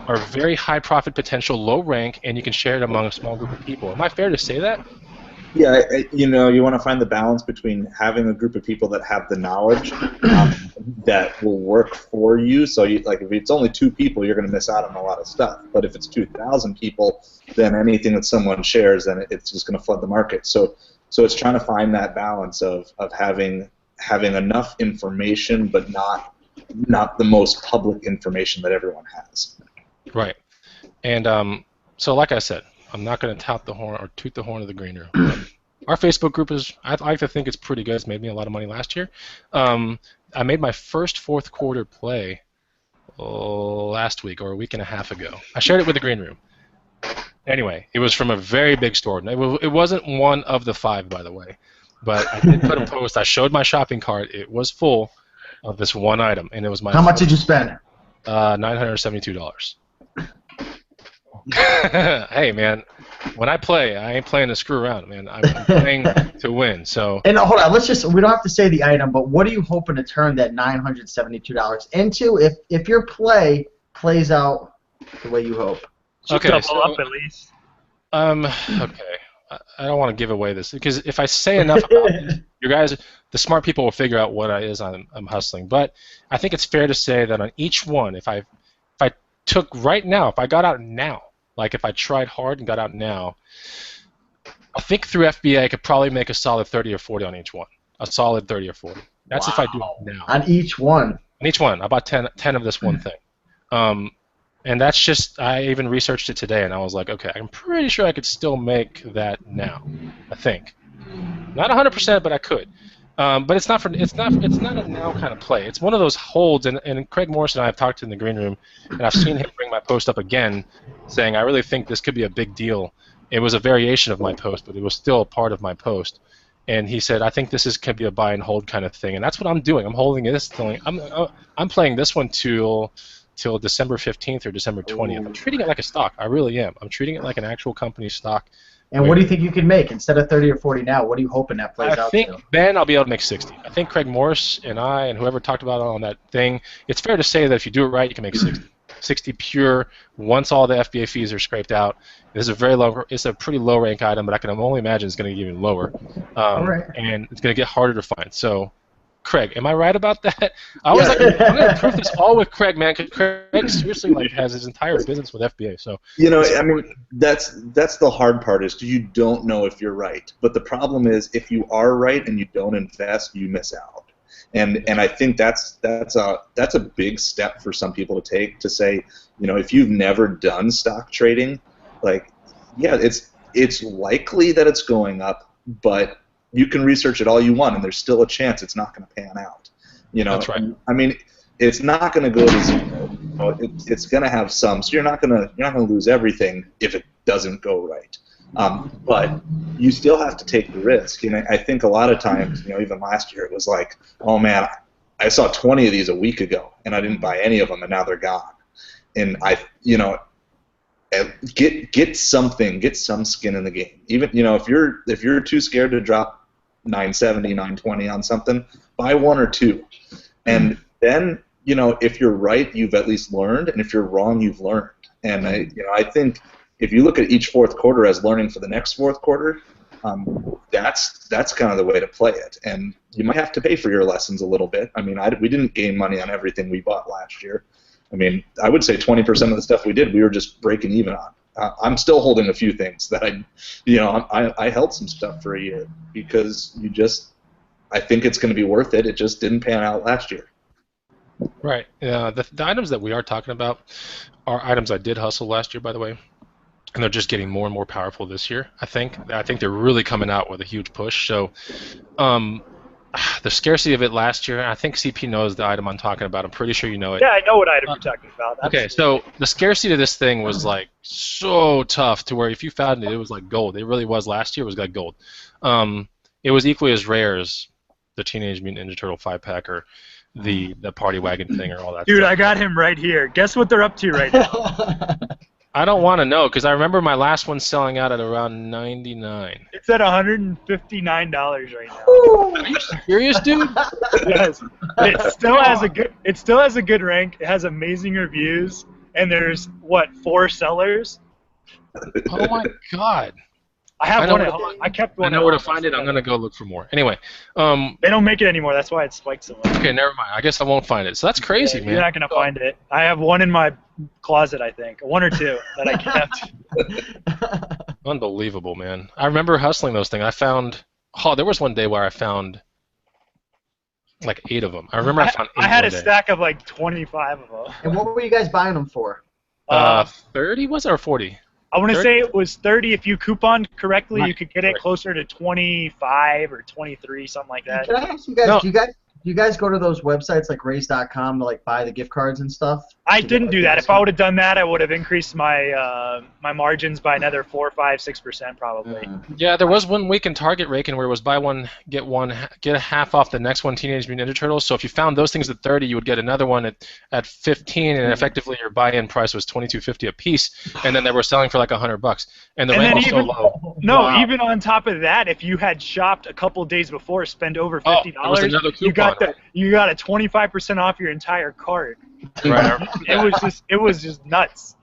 are very high profit potential, low rank, and you can share it among a small group of people. Am I fair to say that? Yeah, you know, you want to find the balance between having a group of people that have the knowledge that will work for you. So, like, if it's only 2 people, you're going to miss out on a lot of stuff. But if it's 2,000 people, then anything that someone shares, then it's just going to flood the market. So it's trying to find that balance of having enough information, but not the most public information that everyone has. Right. And so like I said, I'm not going to tout the horn or toot the horn of the green room. Our Facebook group is, I like to think it's pretty good. It's made me a lot of money last year. I made my first fourth quarter play last week or a week and a half ago. I shared it with the green room. Anyway, it was from a very big store. It wasn't one of the 5, by the way. But I did put a post. I showed my shopping cart. It was full of this one item, and it was my. How much did you spend? $972. Hey man, when I play, I ain't playing to screw around, man. I'm playing to win. So. And hold on, we don't have to say the item, but what are you hoping to turn that $972 into if your play plays out the way you hope? Okay. Double up at least. Okay. I don't want to give away this because if I say enough about it, you guys, the smart people will figure out what it is I'm hustling. But I think it's fair to say that on each one, if I took right now, if I got out now, like if I tried hard and got out now, I think through FBA I could probably make a solid 30 or 40 on each one. A solid 30 or 40. That's if I do it now. On each one? On each one. I bought 10 of this one thing. And And that's just, I even researched it today, and I was like, okay, I'm pretty sure I could still make that now. I think, not 100%, but I could. But it's not a now kind of play. It's one of those holds, and Craig Morris and I have talked in the green room, and I've seen him bring my post up again, saying I really think this could be a big deal. It was a variation of my post, but it was still a part of my post. And he said, I think could be a buy and hold kind of thing, and that's what I'm doing. I'm holding this thing. I'm playing this one till December 15th or December 20th. I'm treating it like a stock. I really am. I'm treating it like an actual company stock. And what do you think you can make instead of 30 or 40 now? What are you hoping that plays out to? I think, Ben, I'll be able to make 60. I think Craig Morris and I and whoever talked about it on that thing, it's fair to say that if you do it right, you can make 60. 60 pure once all the FBA fees are scraped out. It's a pretty low rank item, but I can only imagine it's going to get even lower. And it's going to get harder to find. So, Craig, am I right about that? I was like, I'm going to prove this all with Craig, man, because Craig seriously has his entire business with FBA. So I mean, that's the hard part is you don't know if you're right. But the problem is if you are right and you don't invest, you miss out. And I think that's a big step for some people to take, to say, if you've never done stock trading, like, yeah, it's likely that it's going up, but you can research it all you want, and there's still a chance it's not going to pan out. That's right. I mean, it's not going to go to zero. It's going to have some, so you're not going to lose everything if it doesn't go right. But you still have to take the risk. I think a lot of times, even last year, it was like, oh man, I saw 20 of these a week ago, and I didn't buy any of them, and now they're gone. And get something, get some skin in the game. Even if you're too scared to drop 970, 920 on something, buy one or two, and then if you're right, you've at least learned, and if you're wrong, you've learned. And I think if you look at each fourth quarter as learning for the next fourth quarter, that's kind of the way to play it. And you might have to pay for your lessons a little bit. I mean, we didn't gain money on everything we bought last year. I mean, I would say 20% of the stuff we did, we were just breaking even on. I'm still holding a few things that I held some stuff for a year because I think it's going to be worth it. It just didn't pan out last year. Right. The items that we are talking about are items I did hustle last year, by the way, and they're just getting more and more powerful this year. I think they're really coming out with a huge push. So, the scarcity of it last year, I think CP knows the item I'm talking about. I'm pretty sure you know it. Yeah, I know what item you're talking about. Okay, so the scarcity of this thing was like so tough to where if you found it, it was like gold. It really was last year. It was like gold. It was equally as rare as the Teenage Mutant Ninja Turtle 5-pack or the party wagon thing or all that. Dude, stuff. I got him right here. Guess what they're up to right now? I don't want to know because I remember my last one selling out at around 99. It's at $159 right now. Are you serious, dude? Yes. It still has a good rank. It has amazing reviews, and there's 4 sellers. Oh my god. I have one at home. I kept one. I know where to find it. I'm gonna go look for more. Anyway, they don't make it anymore. That's why it spiked so much. Okay, never mind. I guess I won't find it. So that's crazy, man. You're not gonna find it. I have one in my closet, I think, 1 or 2 that I kept. Unbelievable, man. I remember hustling those things. There was one day where I found like 8 of them. I remember I found 8. I had a stack of like 25 of them. And what were you guys buying them for? 30 was it or 40? I want to say it was 30. If you couponed correctly, Right. you could get it closer to 25 or 23, something like that. Can I ask you guys? Do you guys go to those websites like raise.com to like buy the gift cards and stuff? I didn't do that. If I would have done that, I would have increased my my margins by another 4, 5, 6% probably. Yeah, there was one week in Target Raking where it was buy one, get a half off the next one, Teenage Mutant Ninja Turtles. So if you found those things at 30, you would get another one at 15, and effectively your buy-in price was $22.50 a piece, and then they were selling for like $100, and the rank was so low. No, Wow. even on top of that, if you had shopped a couple days before, spend over $50, there was another you got coupon. you got a 25% off your entire cart. Right. It was just nuts.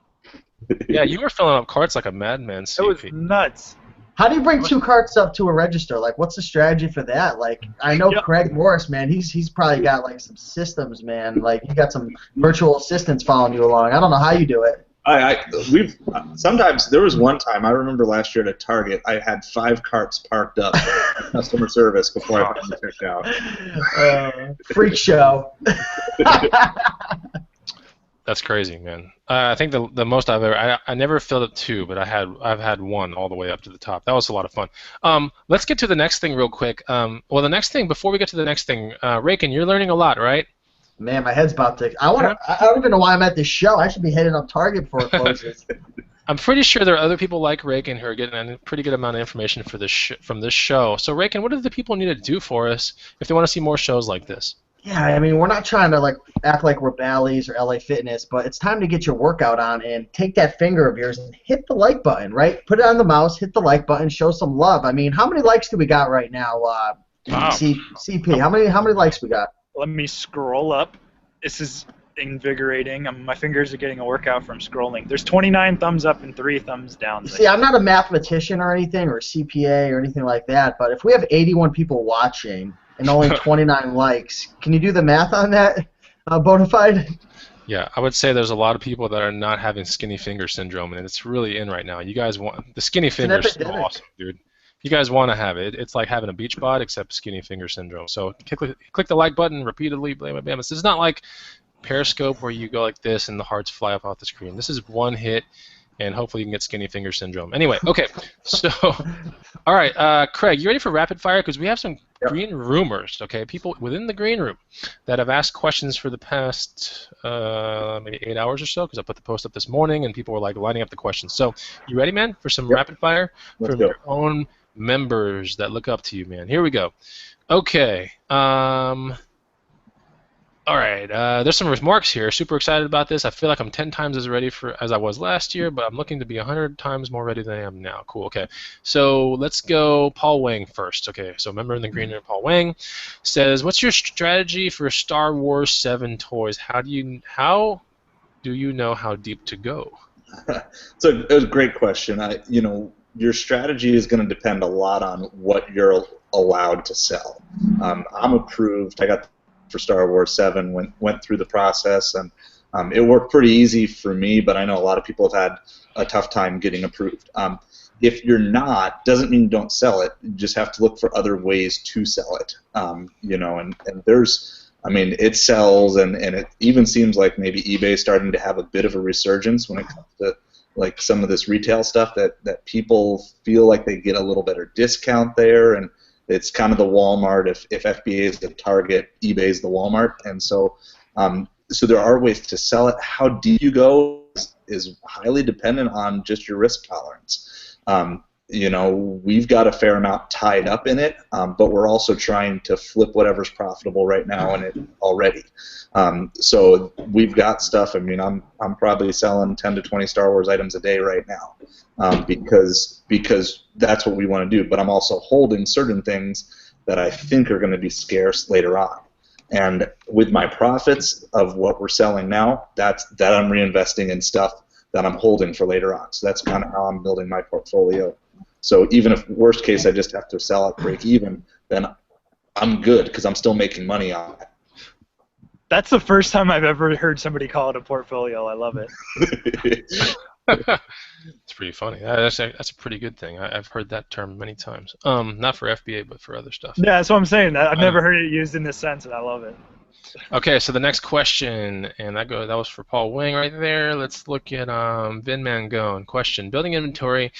Yeah, you were filling up carts like a madman, It was CP. nuts. How do you bring 2 carts up to a register? Like, what's the strategy for that? Like, I know Craig Morris, man. He's probably got like some systems, man. Like, you got some virtual assistants following you along. I don't know how you do it. Sometimes there was one time I remember last year at a Target I had 5 carts parked up for customer service before I finally checked out. Freak show. That's crazy, man. I think the most I've ever I never filled up 2, but I've had 1 all the way up to the top. That was a lot of fun. Let's get to the next thing real quick. Well, the next thing before we get to the next thing, Raken, you're learning a lot, right? Man, my head's about to. I don't even know why I'm at this show. I should be heading up Target before it closes. I'm pretty sure there are other people like Raken who are getting a pretty good amount of information for from this show. So, Raken, what do the people need to do for us if they want to see more shows like this? Yeah, I mean, we're not trying to act like we're Bally's or LA Fitness, but it's time to get your workout on and take that finger of yours and hit the like button, right? Put it on the mouse, hit the like button, show some love. I mean, how many likes do we got right now? Wow. CP, how many likes we got? Let me scroll up. This is invigorating. My fingers are getting a workout from scrolling. There's 29 thumbs up and 3 thumbs down. See, I'm not a mathematician or anything, or a CPA or anything like that, but if we have 81 people watching and only 29 likes, can you do the math on that, Bonafide? Yeah, I would say there's a lot of people that are not having skinny finger syndrome, and it's really in right now. You guys want the skinny fingers is awesome, dude. You guys want to have it. It's like having a beach bod except skinny finger syndrome. So click the like button repeatedly. Bam, bam, bam. This is not like Periscope where you go like this and the hearts fly up off the screen. This is one hit, and hopefully you can get skinny finger syndrome. Anyway, okay. So, all right, Craig, you ready for rapid fire? Because we have some green roomers, okay? People within the green room that have asked questions for the past maybe 8 hours or so, because I put the post up this morning and people were like lining up the questions. So, you ready, man, for some rapid fire from your own members that look up to you, man? Here we go. Okay. All right, there's some remarks here. Super excited about this. I feel like I'm 10 times as ready as I was last year, but I'm looking to be 100 times more ready than I am now. Cool, okay. So let's go Paul Wang first. Okay, so member in the green room, Paul Wang, says, what's your strategy for Star Wars 7 toys? How do you know how deep to go? So it was a great question. Your strategy is going to depend a lot on what you're allowed to sell. I'm approved. I got for Star Wars 7, went through the process, and it worked pretty easy for me, but I know a lot of people have had a tough time getting approved. If you're not, doesn't mean you don't sell it. You just have to look for other ways to sell it. And there's, it sells, and it even seems like maybe eBay is starting to have a bit of a resurgence when it comes to like some of this retail stuff that people feel like they get a little better discount there, and it's kind of the Walmart. If FBA is the Target, eBay is the Walmart, and so there are ways to sell it. How deep you go is highly dependent on just your risk tolerance. We've got a fair amount tied up in it, but we're also trying to flip whatever's profitable right now in it already. So we've got stuff. I'm probably selling 10 to 20 Star Wars items a day right now, because that's what we want to do. But I'm also holding certain things that I think are going to be scarce later on. And with my profits of what we're selling now, that I'm reinvesting in stuff that I'm holding for later on. So that's kind of how I'm building my portfolio. So even if worst case I just have to sell it, break even, then I'm good because I'm still making money on it. That's the first time I've ever heard somebody call it a portfolio. I love it. It's pretty funny. That's a pretty good thing. I've heard that term many times. Not for FBA, but for other stuff. Yeah, that's what I'm saying. I've never heard it used in this sense, and I love it. Okay, so the next question, and that was for Paul Wing right there. Let's look at Vin Mangone. Question: building inventory.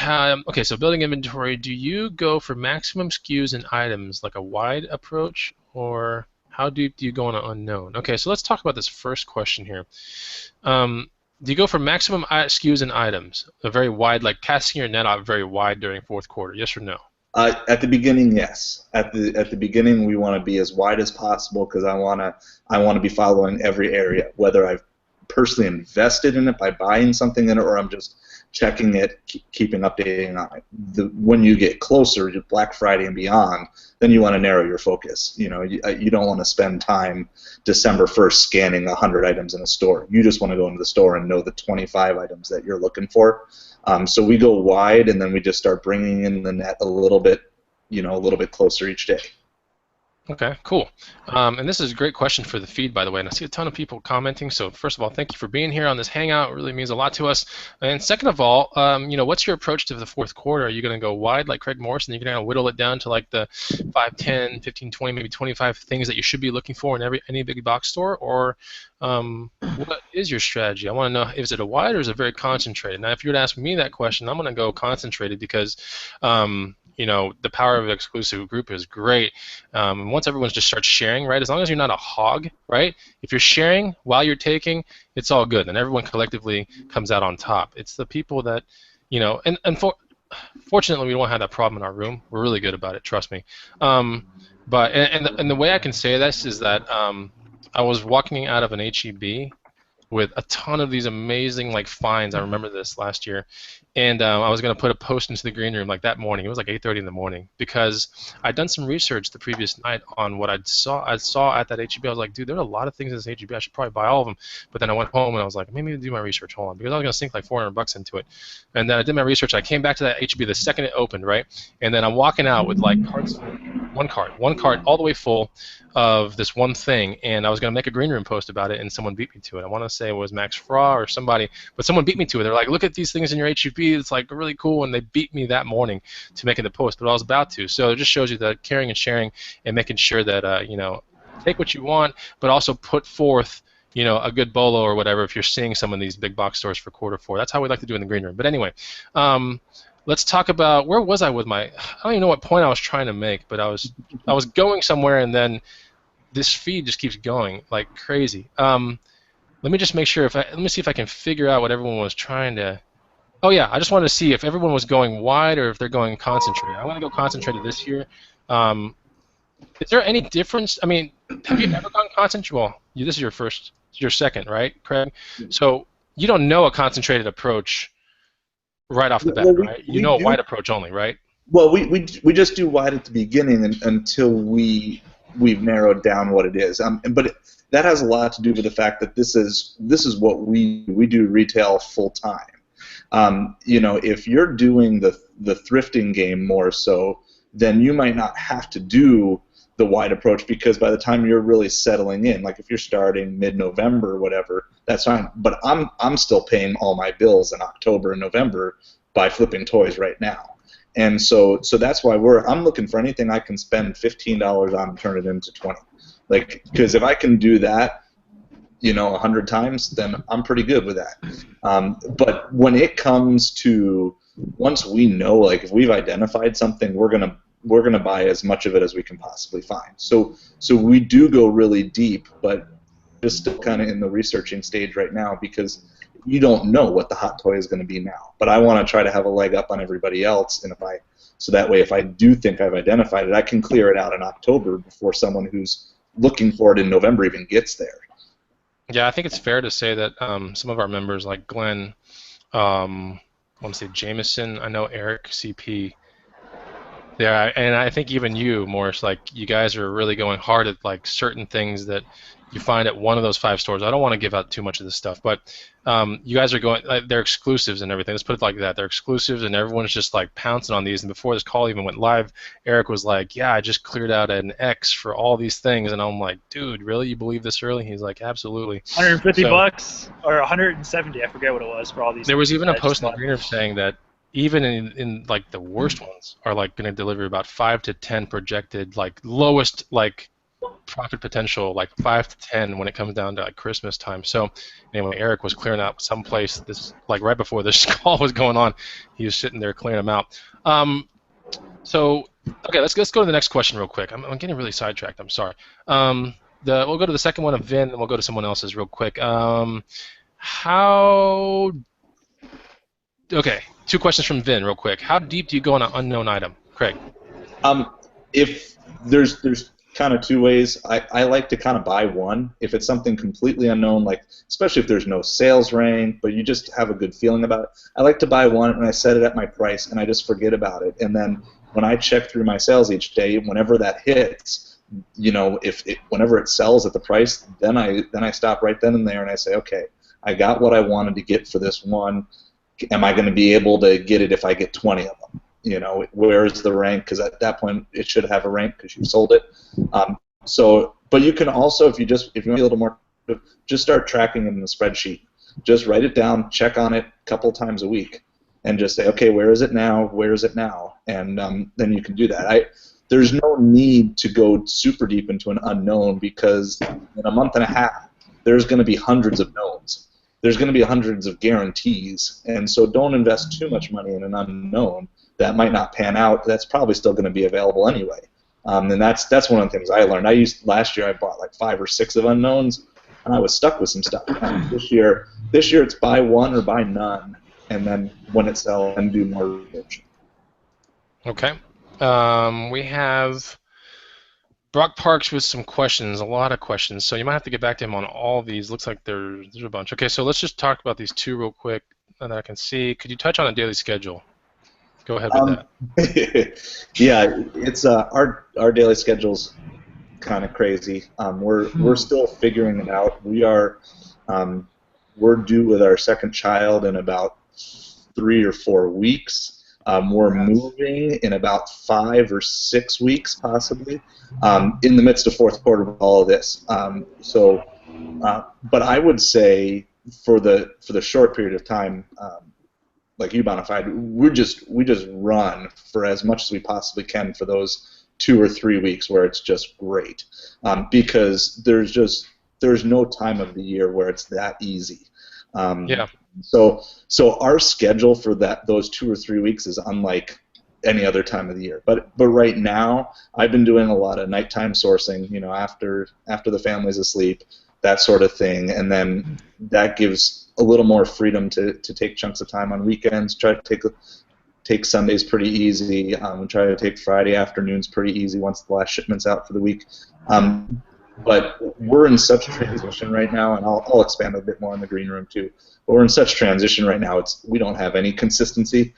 Okay, so building inventory. Do you go for maximum SKUs and items, like a wide approach, or how deep do you go on an unknown? Okay, so let's talk about this first question here. Do you go for maximum SKUs and items, a very wide, like casting your net out very wide during fourth quarter? Yes or no? At the beginning, yes. At the beginning, we want to be as wide as possible because I want to be following every area, whether I've personally invested in it by buying something in it or I'm just checking it, keeping updating on it. When you get closer to Black Friday and beyond, then you want to narrow your focus. You don't want to spend time December 1st scanning 100 items in a store. You just want to go into the store and know the 25 items that you're looking for. So we go wide, and then we just start bringing in the net a little bit closer each day. Okay, cool. And this is a great question for the feed, by the way. And I see a ton of people commenting. So first of all, thank you for being here on this hangout. It really means a lot to us. And second of all, what's your approach to the fourth quarter? Are you going to go wide like Craig Morrison? You're going to whittle it down to like the 5, 10, 15, 20, maybe 25 things that you should be looking for in any big box store? Or what is your strategy? I want to know, is it a wide or is it very concentrated? Now, if you were to ask me that question, I'm going to go concentrated because the power of the exclusive group is great. And once everyone just starts sharing, right, as long as you're not a hog, right, if you're sharing while you're taking, it's all good, and everyone collectively comes out on top. It's the people that, fortunately, we don't have that problem in our room. We're really good about it, trust me. But the way I can say this is that I was walking out of an HEB with a ton of these amazing finds. I remember this last year, and I was going to put a post into the green room that morning. It was 8:30 in the morning because I'd done some research the previous night on what I saw at that HEB. I was like, dude, there are a lot of things in this HEB. I should probably buy all of them. But then I went home and I was like, maybe do my research. Hold on, because I was going to sink $400 into it. And then I did my research. I came back to that HEB the second it opened, right? And then I'm walking out with carts, one cart all the way full of this one thing, and I was going to make a green room post about it, and someone beat me to it. I want to say it was Max Fra or somebody, but someone beat me to it. They're like, look at these things in your HUP, it's really cool, and they beat me that morning to making the post, but I was about to. So it just shows you that caring and sharing and making sure that, take what you want, but also put forth a good bolo or whatever if you're seeing some of these big box stores for Q4. That's how we like to do in the green room. But anyway, let's talk about, where was I with my, I don't even know what point I was trying to make, but I was going somewhere, and then this feed just keeps going like crazy. Let me just make sure, let me see if I can figure out what everyone was trying to, oh yeah, I just wanted to see if everyone was going wide or if they're going concentrated. I want to go concentrated this year. Is there any difference? I mean, have you ever gone concentrated? Well, this is your second, right, Craig? So you don't know a concentrated approach right off the bat, right? You know a wide approach only, right? Well, we just do wide at the beginning until we've narrowed down what it is. But that has a lot to do with the fact that this is what we do retail full time. If you're doing the thrifting game more so, then you might not have to do the wide approach, because by the time you're really settling in, like if you're starting mid-November or whatever, that's fine. But I'm still paying all my bills in October and November by flipping toys right now. And so that's why I'm looking for anything I can spend $15 on and turn it into 20. Because if I can do that, 100 times, then I'm pretty good with that. But when it comes to, once we know, if we've identified something, we're gonna buy as much of it as we can possibly find. So we do go really deep, but just still kind of in the researching stage right now, because you don't know what the hot toy is going to be now. But I want to try to have a leg up on everybody else, and so that way, if I do think I've identified it, I can clear it out in October before someone who's looking for it in November even gets there. Yeah, I think it's fair to say that some of our members, like Glenn, I want to say Jameson, I know Eric, CP, yeah, and I think even you, Morris, you guys are really going hard at certain things that you find at one of those 5 stores. I don't want to give out too much of this stuff, but you guys are going, they're exclusives and everything. Let's put it like that. They're exclusives, and everyone's just pouncing on these. And before this call even went live, Eric was like, yeah, I just cleared out an X for all these things. And I'm like, dude, really? You believe this early? He's like, absolutely. $150 or 170, I forget what it was, for all these. There was even a post in the green room saying that even in the worst ones are going to deliver about 5 to 10 projected lowest profit potential, 5 to 10 when it comes down to Christmas time. So anyway, Eric was clearing out someplace this right before this call was going on. He was sitting there clearing them out. So okay, let's go to the next question real quick. I'm getting really sidetracked. I'm sorry. We'll go to the second one of Vin, and we'll go to someone else's real quick. Okay, 2 questions from Vin real quick. How deep do you go on an unknown item, Craig? If there's kind of 2 ways. I like to kind of buy one. If it's something completely unknown, especially if there's no sales rank, but you just have a good feeling about it, I like to buy one and I set it at my price and I just forget about it. And then when I check through my sales each day, whenever that hits, whenever it sells at the price, then I stop right then and there and I say, okay, I got what I wanted to get for this one. Am I going to be able to get it if I get 20 of them? You know, where is the rank? Because at that point it should have a rank because you sold it. But you can also, if you want to be a little more, just start tracking it in the spreadsheet. Just write it down, check on it a couple times a week, and just say, okay, where is it now? Where is it now? And then you can do that. There's no need to go super deep into an unknown, because in a month and a half, there's going to be hundreds of knowns. There's going to be hundreds of guarantees, and so don't invest too much money in an unknown that might not pan out. That's probably still going to be available anyway. And that's one of the things I learned. Last year I bought like 5 or 6 of unknowns, and I was stuck with some stuff. This year it's buy one or buy none, and then when it sells, and do more research. Okay. We have Brock Parks with some questions, a lot of questions. So you might have to get back to him on all these. Looks like there's a bunch. Okay, so let's just talk about these 2 real quick that I can see. Could you touch on a daily schedule? Go ahead with that. Yeah, it's our daily schedule's kind of crazy. We're still figuring it out. We're due with our second child in about 3 or 4 weeks. We're moving in about 5 or 6 weeks, possibly, in the midst of fourth quarter of all of this. But I would say for the short period of time, like you, Bonafide, we just run for as much as we possibly can for those 2 or 3 weeks where it's just great, because there's no time of the year where it's that easy. Yeah. So our schedule for those 2 or 3 weeks is unlike any other time of the year. But right now, I've been doing a lot of nighttime sourcing. You know, after the family's asleep, that sort of thing, and then that gives a little more freedom to take chunks of time on weekends. Try to take Sundays pretty easy. Try to take Friday afternoons pretty easy once the last shipment's out for the week. But we're in such transition right now, and I'll expand a bit more on the green room too. But we're in such transition right now. We don't have any consistency.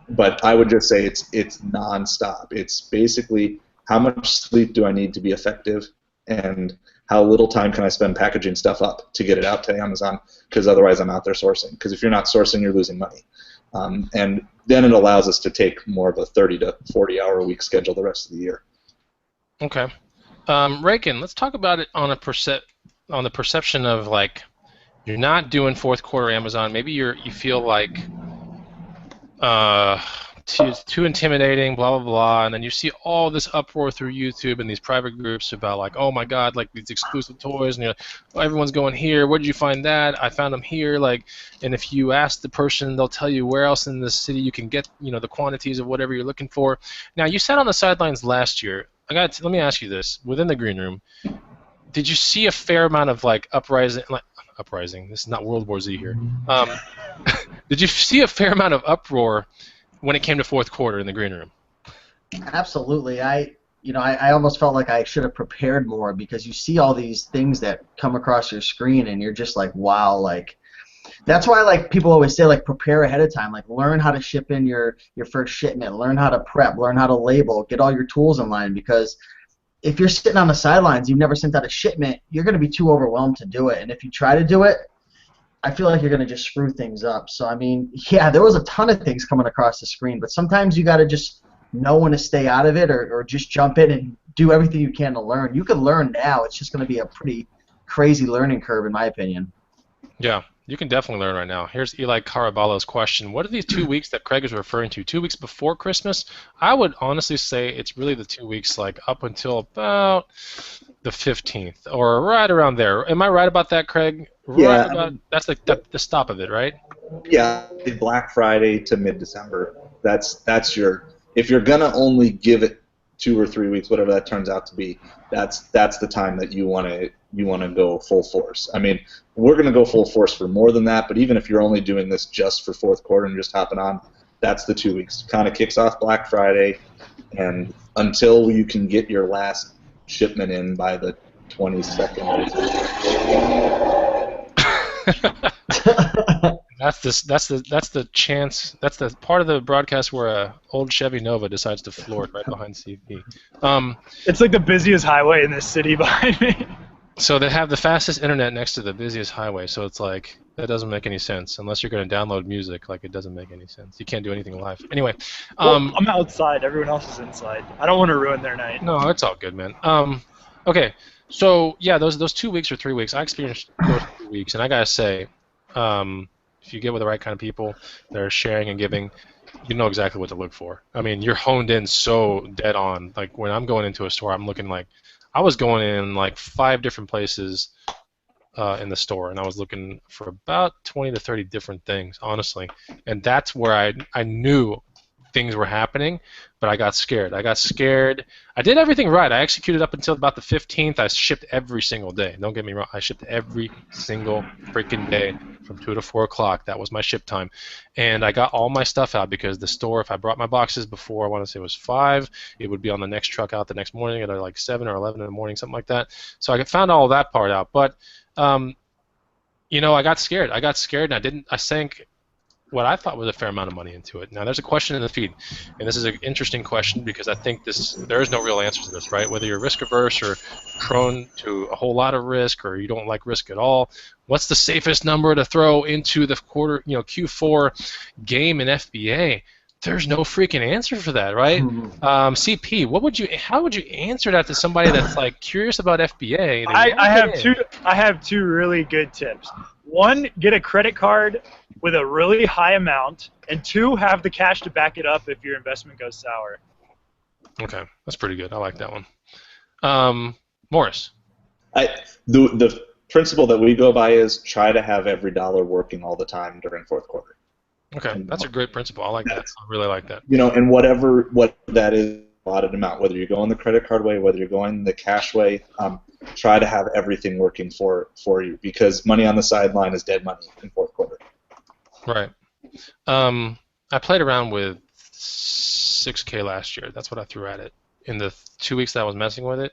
But I would just say it's nonstop. It's basically how much sleep do I need to be effective, and how little time can I spend packaging stuff up to get it out to Amazon, because otherwise I'm out there sourcing. Because if you're not sourcing, you're losing money. And then it allows us to take more of a 30 to 40 hour a week schedule the rest of the year. Okay. Raykin, let's talk about it on the perception of, like, you're not doing fourth quarter Amazon. Maybe you feel like too intimidating, blah, blah, blah, and then you see all this uproar through YouTube and these private groups about, like, oh my God, like these exclusive toys, and you're like, oh, everyone's going here. Where did you find that? I found them here. Like, and if you ask the person, they'll tell you where else in the city you can get, you know, the quantities of whatever you're looking for. Now, you sat on the sidelines last year. Let me ask you this: within the green room, did you see a fair amount of uprising? This is not World War Z here. Did you see a fair amount of uproar when it came to fourth quarter in the green room? Absolutely. I almost felt like I should have prepared more, because you see all these things that come across your screen and you're just like, wow, like, that's why, like, people always say, like, prepare ahead of time, like, learn how to ship in your first shipment, learn how to prep, learn how to label, get all your tools in line, because if you're sitting on the sidelines, you've never sent out a shipment, you're going to be too overwhelmed to do it. And if you try to do it, I feel like you're going to just screw things up. So, I mean, yeah, there was a ton of things coming across the screen, but sometimes you got to just know when to stay out of it, or just jump in and do everything you can to learn. You can learn now. It's just going to be a pretty crazy learning curve, in my opinion. Yeah, you can definitely learn right now. Here's Eli Caraballo's question. What are these 2 weeks that Craig is referring to? 2 weeks before Christmas? I would honestly say it's really the 2 weeks, like, up until about the 15th, or right around there. Am I right about that, Craig? Yeah. Right that's the stop of it, right? Yeah, Black Friday to mid-December. That's your, if you're gonna only give it 2 or 3 weeks, whatever that turns out to be, that's the time that you want to go full force. I mean, we're going to go full force for more than that, but even if you're only doing this just for fourth quarter and just hopping on, that's the 2 weeks. Kind of kicks off Black Friday, and until you can get your last shipment in by the 22nd. That's the chance. That's the part of the broadcast where a old Chevy Nova decides to floor it right behind CP. It's like the busiest highway in this city behind me. So they have the fastest internet next to the busiest highway. So it's like That doesn't make any sense unless you're going to download music. Like, it doesn't make any sense. You can't do anything live. Anyway, Well, I'm outside. Everyone else is inside. I don't want to ruin their night. no, it's all good, man. Okay, so yeah, those 2 weeks or 3 weeks, I experienced those 2 weeks, and I gotta say, if you get with the right kind of people that are sharing and giving, you know exactly what to look for. I mean, you're honed in so dead on. Like, when I'm going into a store, I'm looking like, I was going in like 5 different places in the store, and I was looking for about 20 to 30 different things, honestly. And that's where I knew things were happening, but I got scared. I did everything right. I executed up until about the 15th. I shipped every single day. Don't get me wrong. I shipped every single freaking day from 2 to 4 o'clock. That was my ship time. And I got all my stuff out because the store, if I brought my boxes before, I want to say it was 5, it would be on the next truck out the next morning at like 7 or 11 in the morning, something like that. So I found all that part out. But you know, I got scared. And I sank what I thought was a fair amount of money into it. Now, there's a question in the feed, and this is an interesting question because I think there is no real answer to this, right? Whether you're risk averse or prone to a whole lot of risk, or you don't like risk at all, what's the safest number to throw into the Q4 game in FBA? There's no freaking answer for that, right? CP, how would you answer that to somebody that's like curious about FBA? I have two really good tips. One, get a credit card with a really high amount, and 2, have the cash to back it up if your investment goes sour. Okay, that's pretty good. I like that one. Morris. The principle that we go by is try to have every dollar working all the time during fourth quarter. Okay, that's a great principle. I like that. I really like that. You know, and what that is, allotted amount, whether you're going the credit card way, whether you're going the cash way, try to have everything working for you, because money on the sideline is dead money in fourth quarter. Right. I played around with 6K last year. That's what I threw at it. In the 2 weeks that I was messing with it,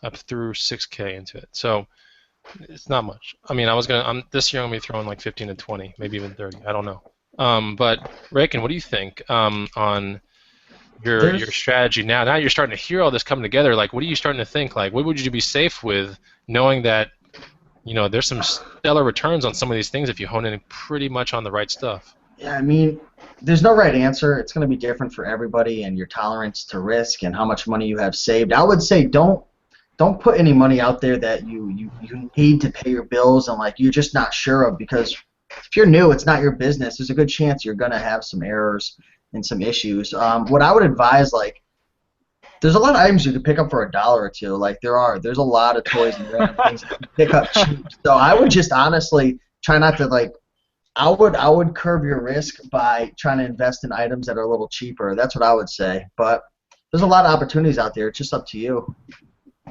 I threw 6K into it. So it's not much. I mean, this year I'm gonna be throwing like 15 to 20, maybe even 30. I don't know. But Rakin, what do you think on your strategy now? Now you're starting to hear all this coming together. Like, what are you starting to think? Like, what would you be safe with, knowing that, you know, there's some stellar returns on some of these things if you hone in pretty much on the right stuff? Yeah, I mean, there's no right answer. It's going to be different for everybody, and your tolerance to risk and how much money you have saved. I would say don't put any money out there that you need to pay your bills and like you're just not sure of, because if you're new, it's not your business. There's a good chance you're going to have some errors and some issues. What I would advise, like, there's a lot of items you can pick up for $1 or $2. Like, there's a lot of toys and random things that you can pick up cheap. So I would just honestly try not to, like, I would curb your risk by trying to invest in items that are a little cheaper. That's what I would say. But there's a lot of opportunities out there. It's just up to you.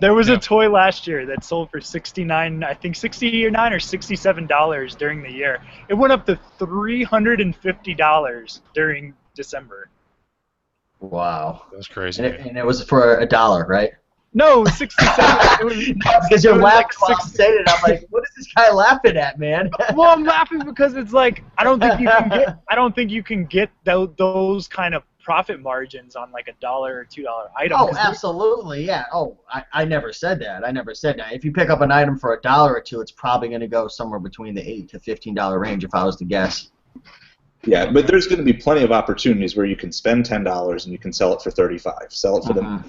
There was a toy last year that sold for $69 or $67 during the year. It went up to $350 during December. Wow. That's crazy. And it was for $1, right? No, 67. Because you're laughing while I'm saying it. I'm like, what is this guy laughing at, man? Well, I'm laughing because it's like I don't think you can get those kind of profit margins on like $1 or $2 item. Oh, absolutely, yeah. Oh, I never said that. If you pick up an item for $1 or $2, it's probably going to go somewhere between the $8 to $15 range, if I was to guess. Yeah, but there's going to be plenty of opportunities where you can spend $10 and you can sell it for $35. Sell it for the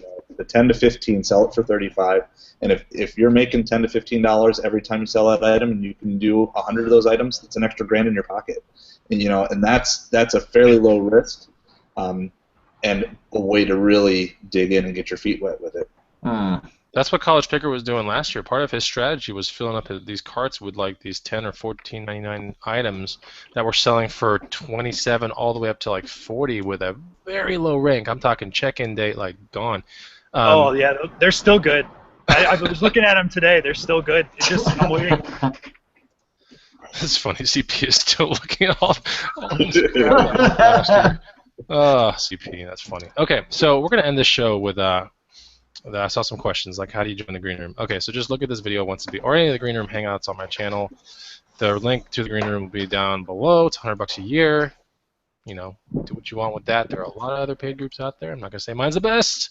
10 to 15, sell it for $35. And if you're making $10 to $15 every time you sell that item, and you can do 100 of those items, that's an extra $1,000 in your pocket. And and that's a fairly low risk, and a way to really dig in and get your feet wet with it. That's what College Picker was doing last year. Part of his strategy was filling up these carts with like these $10 or $14.99 items that were selling for $27 all the way up to like $40 with a very low rank. I'm talking check-in date like gone. Oh yeah, they're still good. I was looking at them today. They're still good. It's just I'm waiting. It's funny. CP is still looking at all this crap last year. Oh, CP, that's funny. Okay, so we're gonna end this show with I saw some questions like, how do you join the green room? Okay, so just look at this video once or any of the green room hangouts on my channel. The link to the green room will be down below. It's $100 a year. You know, do what you want with that. There are a lot of other paid groups out there. I'm not gonna say mine's the best,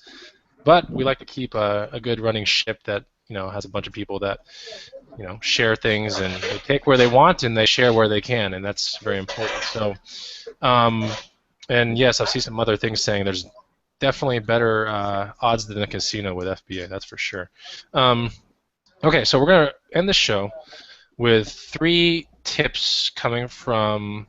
but we like to keep a good running ship that, you know, has a bunch of people that share things, and they take where they want and they share where they can, and that's very important. So, and yes, I see some other things saying there's definitely better odds than the casino with FBA. That's for sure. Okay, so we're gonna end the show with 3 tips coming from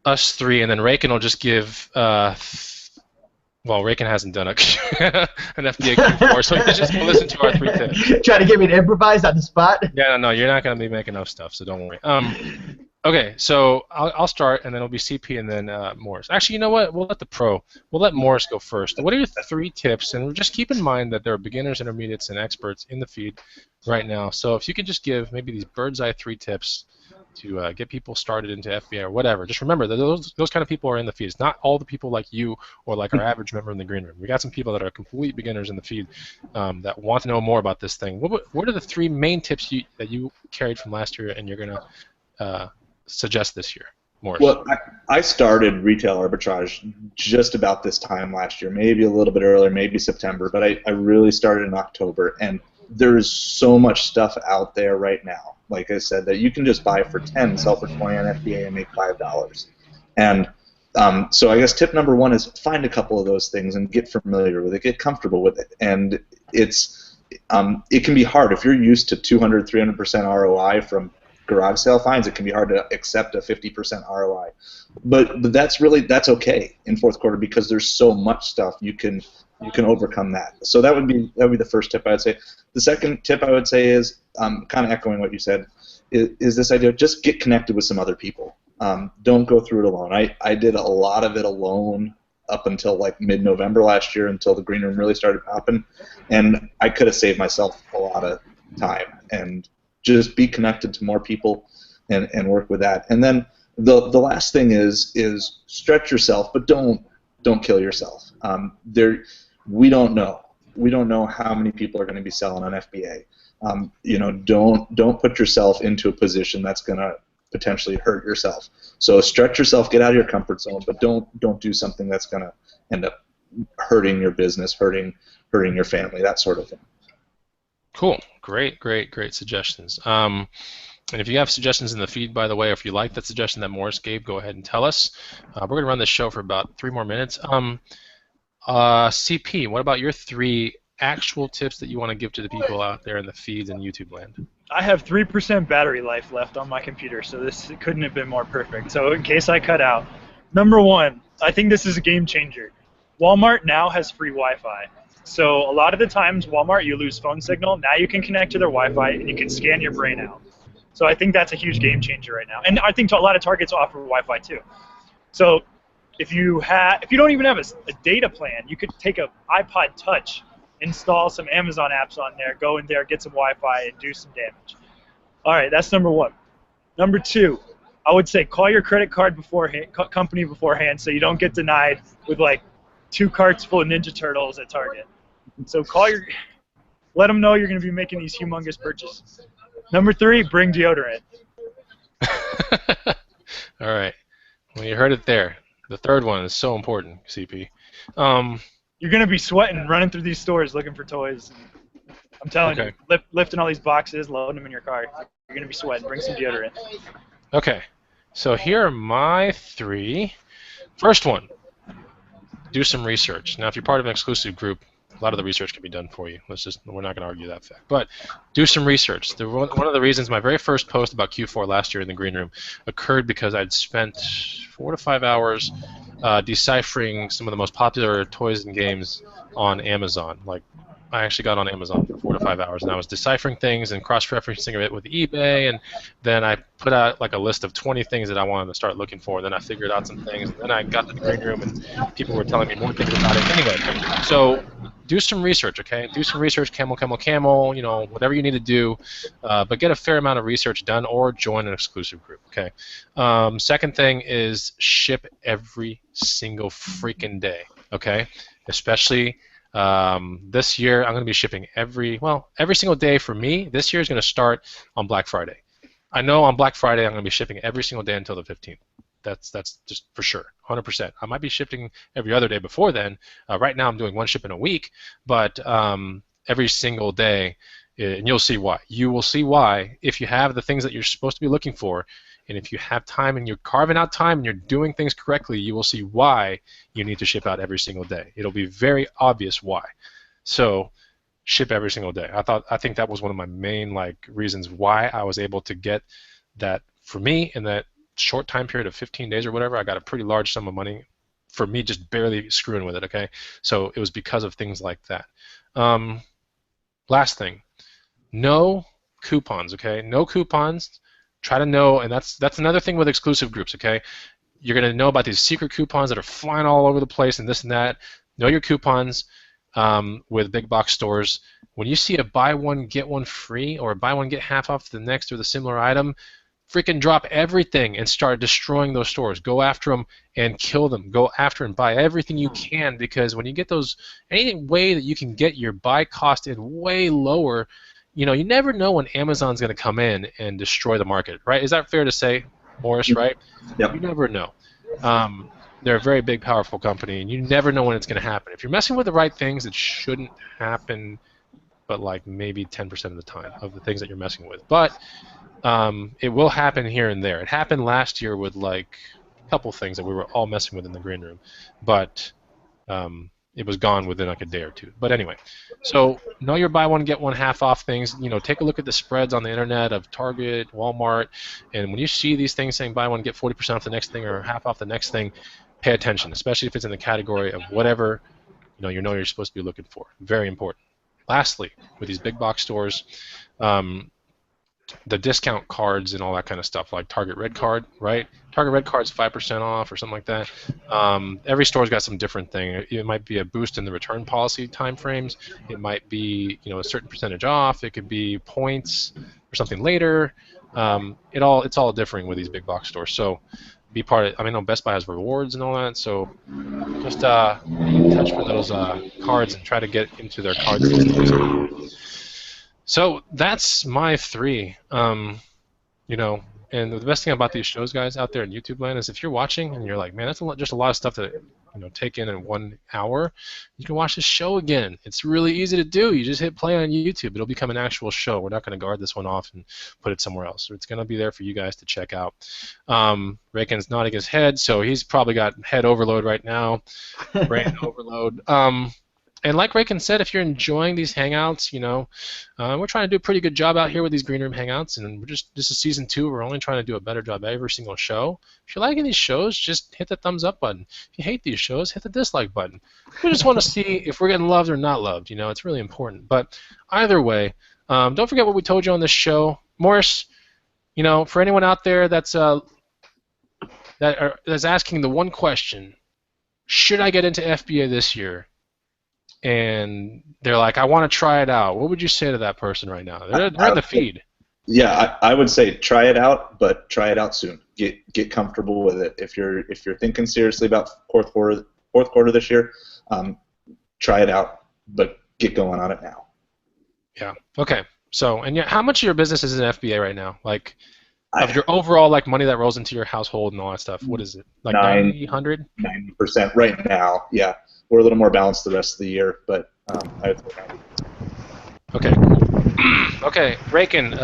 us 3, and then Raykin will just give. Well, Raykin hasn't done an FBA Q4, so he's just gonna listen to our 3 tips. Try to get me to improvise on the spot. Yeah, no, you're not gonna be making enough stuff, so don't worry. Okay, so I'll start, and then it'll be CP, and then Morris. Actually, you know what? We'll let Morris go first. What are your 3 tips? And just keep in mind that there are beginners, intermediates, and experts in the feed right now. So if you could just give maybe these bird's eye 3 tips to get people started into FBA or whatever. Just remember that those kind of people are in the feed. It's not all the people like you or like our average member in the green room. We got some people that are complete beginners in the feed that want to know more about this thing. What are the 3 main tips that you carried from last year and you're gonna suggest this year, Morris? Well, I started retail arbitrage just about this time last year, maybe a little bit earlier, maybe September, but I really started in October, and there's so much stuff out there right now, like I said, that you can just buy for 10, sell for 20 on FBA, and make $5. And so I guess tip number 1 is find a couple of those things and get familiar with it, get comfortable with it. And it can be hard. If you're used to 200, 300% ROI from garage sale finds, it can be hard to accept a 50% ROI. But that's okay in fourth quarter because there's so much stuff you can overcome that. So that would be the first tip I would say. The second tip I would say is kind of echoing what you said, is this idea of just get connected with some other people. Don't go through it alone. I did a lot of it alone up until like mid-November last year, until the green room really started popping, and I could have saved myself a lot of time. And just be connected to more people and work with that. And then the last thing is stretch yourself, but don't kill yourself. We don't know how many people are going to be selling on FBA. Don't put yourself into a position that's going to potentially hurt yourself. So stretch yourself, get out of your comfort zone, but don't do something that's going to end up hurting your business, hurting your family, that sort of thing. Cool. Great suggestions. And if you have suggestions in the feed, by the way, or if you like that suggestion that Morris gave, go ahead and tell us. We're going to run this show for about 3 more minutes. CP, what about your 3 actual tips that you want to give to the people out there in the feeds and YouTube land? I have 3% battery life left on my computer, so this couldn't have been more perfect. So in case I cut out, number 1, I think this is a game changer. Walmart now has free Wi-Fi. So a lot of the times, Walmart, you lose phone signal. Now you can connect to their Wi-Fi, and you can scan your brain out. So I think that's a huge game changer right now. And I think a lot of Targets offer Wi-Fi too. So if you don't even have a data plan, you could take an iPod Touch, install some Amazon apps on there, go in there, get some Wi-Fi, and do some damage. All right, that's number 1. Number 2, I would say call your credit card company beforehand so you don't get denied with like 2 carts full of Ninja Turtles at Target. So let them know you're going to be making these humongous purchases. Number 3, bring deodorant. All right. Well, you heard it there. The third one is so important, CP. You're going to be sweating running through these stores looking for toys. I'm telling you, lifting all these boxes, loading them in your car. You're going to be sweating. Bring some deodorant. Okay. So here are my 3. First one, do some research. Now, if you're part of an exclusive group, a lot of the research can be done for you. We're not going to argue that fact. But do some research. One of the reasons my very first post about Q4 last year in the green room occurred because I'd spent 4 to 5 hours deciphering some of the most popular toys and games on Amazon. Like, I actually got on Amazon for 4 to 5 hours, and I was deciphering things and cross-referencing it with eBay, and then I put out like a list of 20 things that I wanted to start looking for. Then I figured out some things, and then I got to the green room, and people were telling me more things about it. Anyway, so do some research, okay? Do some research, camel, whatever you need to do, but get a fair amount of research done or join an exclusive group, okay? Second thing is ship every single freaking day, okay? Especially this year, I'm going to be shipping every single day for me. This year is going to start on Black Friday. I know on Black Friday I'm going to be shipping every single day until the 15th. That's just for sure, 100%. I might be shipping every other day before then. Right now I'm doing 1 ship in a week, but every single day And you'll see why. You will see why if you have the things that you're supposed to be looking for, and if you have time and you're carving out time and you're doing things correctly, you will see why you need to ship out every single day. It'll be very obvious why. So ship every single day. I think that was one of my main reasons why I was able to get that for me in that short time period of 15 days or whatever. I got a pretty large sum of money for me just barely screwing with it. Okay, so it was because of things like that. Last thing, no coupons. Okay, no coupons. Try to know, and that's another thing with exclusive groups. Okay, you're gonna know about these secret coupons that are flying all over the place and this and that. Know your coupons. With big box stores, when you see a buy one get one free or buy one get half off the next or the similar item, freaking drop everything and start destroying those stores. Go after them and kill them. Go after and buy everything you can, because when you get those, any way that you can get your buy cost in way lower, you never know when Amazon's going to come in and destroy the market, right? Is that fair to say, Morris, right? Yep. You never know. They're a very big, powerful company, and you never know when it's going to happen. If you're messing with the right things, it shouldn't happen, but maybe 10% of the time of the things that you're messing with. But it will happen here and there. It happened last year with a couple things that we were all messing with in the green room, but it was gone within a day or two. But anyway, so know your buy one get one half off things. Take a look at the spreads on the internet of Target, Walmart, and when you see these things saying buy one get 40% off the next thing or half off the next thing, pay attention, especially if it's in the category of whatever you're supposed to be looking for. Very important. Lastly, with these big box stores, the discount cards and all that kind of stuff, like Target Red Card, right? Target Red Card's 5% off or something like that. Every store's got some different thing. It might be a boost in the return policy timeframes. It might be a certain percentage off. It could be points or something later. It's all differing with these big box stores. So be part of. I know Best Buy has rewards and all that. So just touch for those cards and try to get into their card systems. So that's my 3. And the best thing about these shows, guys, out there in YouTube land, is if you're watching and you're like, man, that's just a lot of stuff to take in 1 hour, you can watch this show again. It's really easy to do. You just hit play on YouTube. It'll become an actual show. We're not going to guard this one off and put it somewhere else. So it's going to be there for you guys to check out. Raken's nodding his head, so he's probably got head overload right now, brain overload. And like Raken said, if you're enjoying these hangouts, we're trying to do a pretty good job out here with these green room hangouts, and this is season 2. We're only trying to do a better job every single show. If you're liking these shows, just hit the thumbs up button. If you hate these shows, hit the dislike button. We just want to see if we're getting loved or not loved. It's really important. But either way, don't forget what we told you on this show. Morris, for anyone out there that's asking the one question, should I get into FBA this year? And they're like, I want to try it out. What would you say to that person right now? They're in the feed. Yeah, I would say try it out, but try it out soon. Get comfortable with it. If you're thinking seriously about fourth quarter this year, try it out, but get going on it now. Yeah. Okay. So, and how much of your business is in FBA right now? Of your overall money that rolls into your household and all that stuff, what is it? 90%? 90% right now. Yeah. We're a little more balanced the rest of the year, but I would say 90%. Okay. Okay, Raken,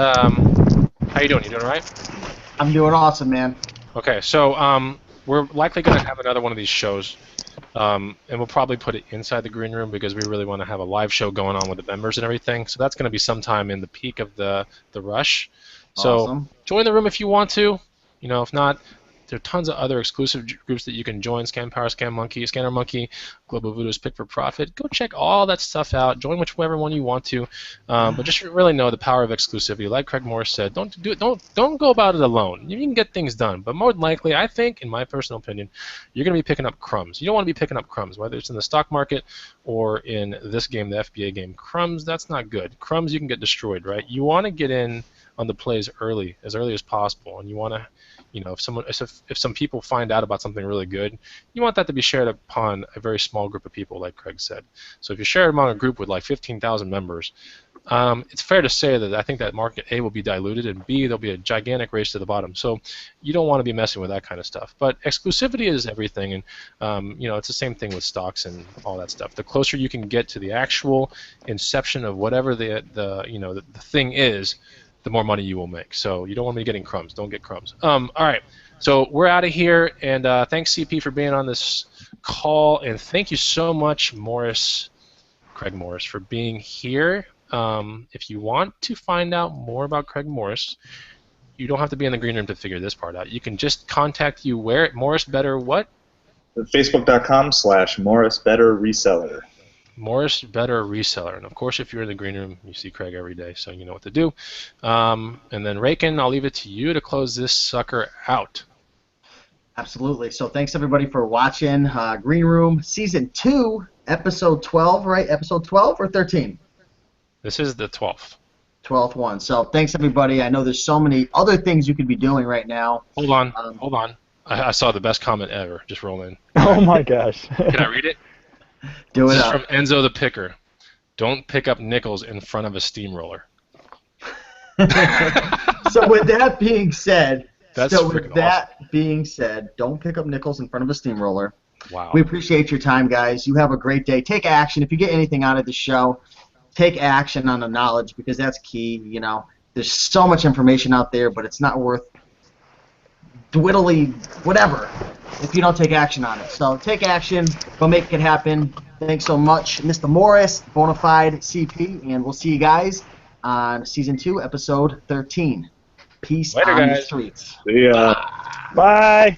how you doing? You doing all right? I'm doing awesome, man. Okay, so we're likely going to have another one of these shows, and we'll probably put it inside the green room because we really want to have a live show going on with the members and everything. So that's going to be sometime in the peak of the rush. Awesome. So join the room if you want to. If not, there are tons of other exclusive groups that you can join. Scam Power, Scam Monkey, Scanner Monkey, Global Voodoo's Pick for Profit. Go check all that stuff out. Join whichever one you want to. But just really know the power of exclusivity. Like Craig Morris said, don't go about it alone. You can get things done, but more than likely, I think, in my personal opinion, you're going to be picking up crumbs. You don't want to be picking up crumbs, whether it's in the stock market or in this game, the FBA game. Crumbs, that's not good. Crumbs, you can get destroyed, right? You want to get in on the plays as early as possible, and you want to, if some people find out about something really good, you want that to be shared upon a very small group of people, like Craig said. So if you share it among a group with 15,000 members, it's fair to say that I think that market A will be diluted, and B, there'll be a gigantic race to the bottom. So you don't want to be messing with that kind of stuff. But exclusivity is everything, and it's the same thing with stocks and all that stuff. The closer you can get to the actual inception of whatever the thing is, the more money you will make. So you don't want to be getting crumbs. Don't get crumbs. All right. So we're out of here, and thanks CP for being on this call, and thank you so much, Craig Morris, for being here. If you want to find out more about Craig Morris, you don't have to be in the green room to figure this part out. You can just contact you where at Morris Better what? Facebook.com/Morris Better Reseller. Morris Better Reseller. And of course, if you're in the green room, you see Craig every day, so you know what to do. And then Raken, I'll leave it to you to close this sucker out. Absolutely. So thanks everybody for watching Green Room Season 2, Episode 12, right? Episode 12 or 13? This is the 12th. 12th one. So thanks everybody. I know there's so many other things you could be doing right now. Hold on. I saw the best comment ever. Just roll in. Oh my gosh. Can I read it? Do it This is up. from Enzo the Picker. Don't pick up nickels in front of a steamroller. So with that being said, That's freaking don't pick up nickels in front of a steamroller. Wow. We appreciate your time, guys. You have a great day. Take action. If you get anything out of the show, take action on the knowledge, because that's key. There's so much information out there, but it's not worth dwiddly whatever if you don't take action on it. So take action. Go make it happen. Thanks so much, Mr. Morris, Bonafide, CP, and we'll see you guys on Season 2, Episode 13. Peace Later, on the guys. streets. See ya. Bye.